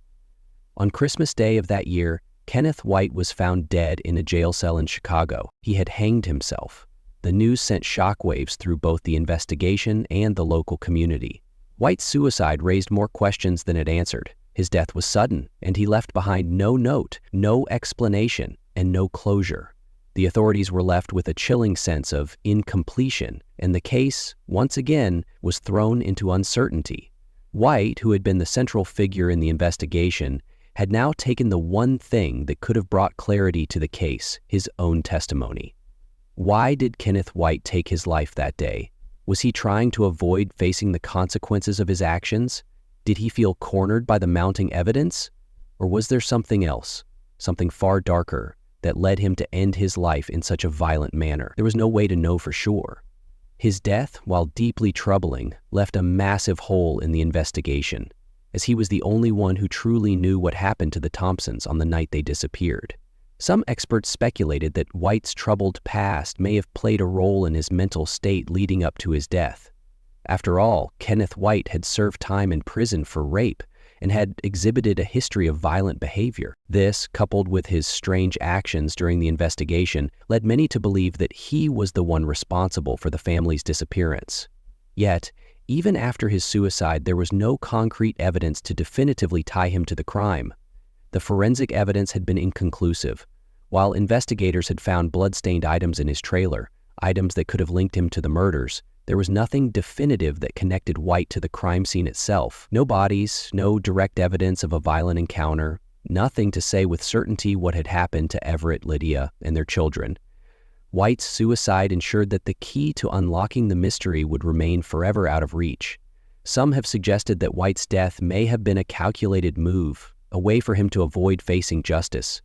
On Christmas Day of that year, Kenneth White was found dead in a jail cell in Chicago. He had hanged himself. The news sent shockwaves through both the investigation and the local community. White's suicide raised more questions than it answered. His death was sudden, and he left behind no note, no explanation, and no closure. The authorities were left with a chilling sense of incompletion, and the case, once again, was thrown into uncertainty. White, who had been the central figure in the investigation, had now taken the one thing that could have brought clarity to the case, his own testimony. Why did Kenneth White take his life that day? Was he trying to avoid facing the consequences of his actions? Did he feel cornered by the mounting evidence? Or was there something else, something far darker, that led him to end his life in such a violent manner? There was no way to know for sure. His death, while deeply troubling, left a massive hole in the investigation, as he was the only one who truly knew what happened to the Thompsons on the night they disappeared. Some experts speculated that White's troubled past may have played a role in his mental state leading up to his death. After all, Kenneth White had served time in prison for rape and had exhibited a history of violent behavior. This, coupled with his strange actions during the investigation, led many to believe that he was the one responsible for the family's disappearance. Yet, even after his suicide, there was no concrete evidence to definitively tie him to the crime. The forensic evidence had been inconclusive. While investigators had found blood-stained items in his trailer, items that could have linked him to the murders, there was nothing definitive that connected White to the crime scene itself. No bodies, no direct evidence of a violent encounter, nothing to say with certainty what had happened to Everett, Lydia, and their children. White's suicide ensured that the key to unlocking the mystery would remain forever out of reach. Some have suggested that White's death may have been a calculated move, a way for him to avoid facing justice.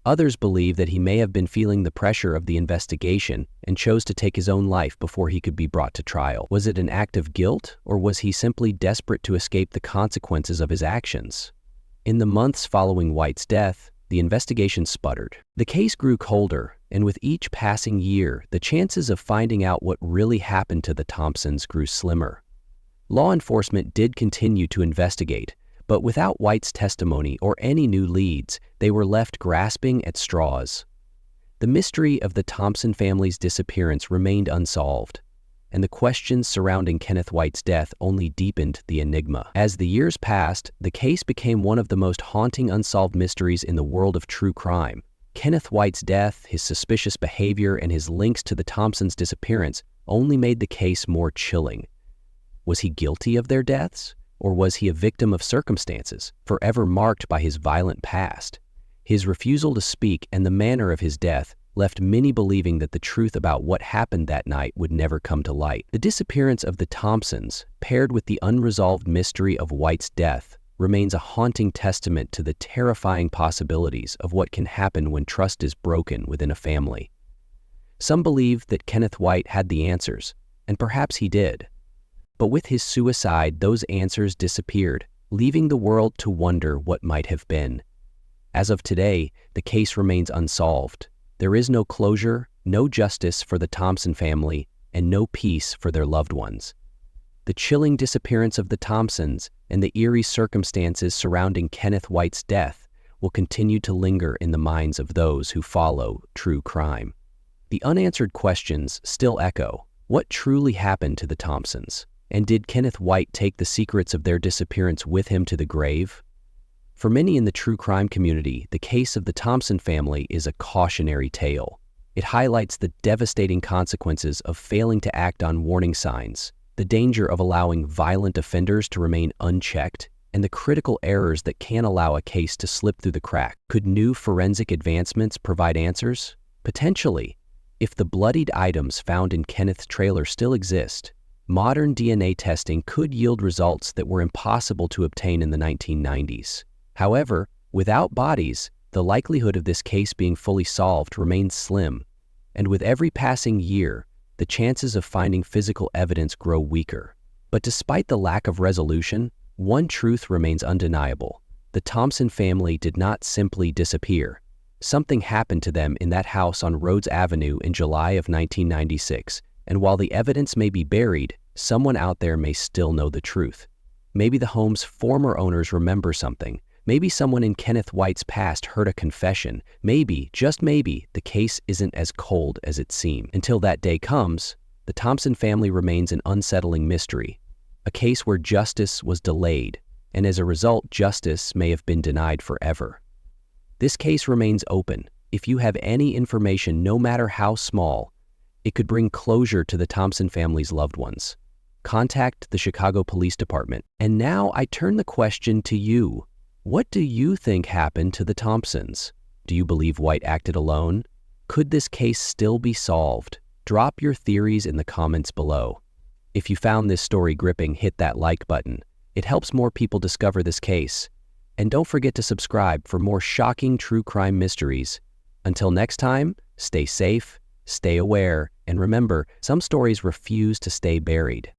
Others believe that he may have been feeling the pressure of the investigation and chose to take his own life before he could be brought to trial. Was it an act of guilt, or was he simply desperate to escape the consequences of his actions? In the months following White's death, the investigation sputtered. The case grew colder, and with each passing year, the chances of finding out what really happened to the Thompsons grew slimmer. Law enforcement did continue to investigate, but without White's testimony or any new leads, they were left grasping at straws. The mystery of the Thompson family's disappearance remained unsolved, and the questions surrounding Kenneth White's death only deepened the enigma. As the years passed, the case became one of the most haunting unsolved mysteries in the world of true crime. Kenneth White's death, his suspicious behavior, and his links to the Thompsons' disappearance only made the case more chilling. Was he guilty of their deaths? Or was he a victim of circumstances, forever marked by his violent past? His refusal to speak and the manner of his death left many believing that the truth about what happened that night would never come to light. The disappearance of the Thompsons, paired with the unresolved mystery of White's death, remains a haunting testament to the terrifying possibilities of what can happen when trust is broken within a family. Some believe that Kenneth White had the answers, and perhaps he did. But with his suicide, those answers disappeared, leaving the world to wonder what might have been. As of today, the case remains unsolved. There is no closure, no justice for the Thompson family, and no peace for their loved ones. The chilling disappearance of the Thompsons and the eerie circumstances surrounding Kenneth White's death will continue to linger in the minds of those who follow true crime. The unanswered questions still echo. What truly happened to the Thompsons? And did Kenneth White take the secrets of their disappearance with him to the grave? For many in the true crime community, the case of the Thompson family is a cautionary tale. It highlights the devastating consequences of failing to act on warning signs, the danger of allowing violent offenders to remain unchecked, and the critical errors that can allow a case to slip through the cracks. Could new forensic advancements provide answers? Potentially. If the bloodied items found in Kenneth's trailer still exist, modern DNA testing could yield results that were impossible to obtain in the 1990s. However, without bodies, the likelihood of this case being fully solved remains slim, and with every passing year, the chances of finding physical evidence grow weaker. But despite the lack of resolution, one truth remains undeniable. The Thompson family did not simply disappear. Something happened to them in that house on Rhodes Avenue in July of 1996, and while the evidence may be buried, someone out there may still know the truth. Maybe the home's former owners remember something. Maybe someone in Kenneth White's past heard a confession. Maybe, just maybe, the case isn't as cold as it seemed. Until that day comes, the Thompson family remains an unsettling mystery, a case where justice was delayed, and as a result, justice may have been denied forever. This case remains open. If you have any information, no matter how small, it could bring closure to the Thompson family's loved ones. Contact the Chicago Police Department. And now I turn the question to you. What do you think happened to the Thompsons? Do you believe White acted alone? Could this case still be solved? Drop your theories in the comments below. If you found this story gripping, hit that like button. It helps more people discover this case. And don't forget to subscribe for more shocking true crime mysteries. Until next time, stay safe, stay aware, and remember, some stories refuse to stay buried.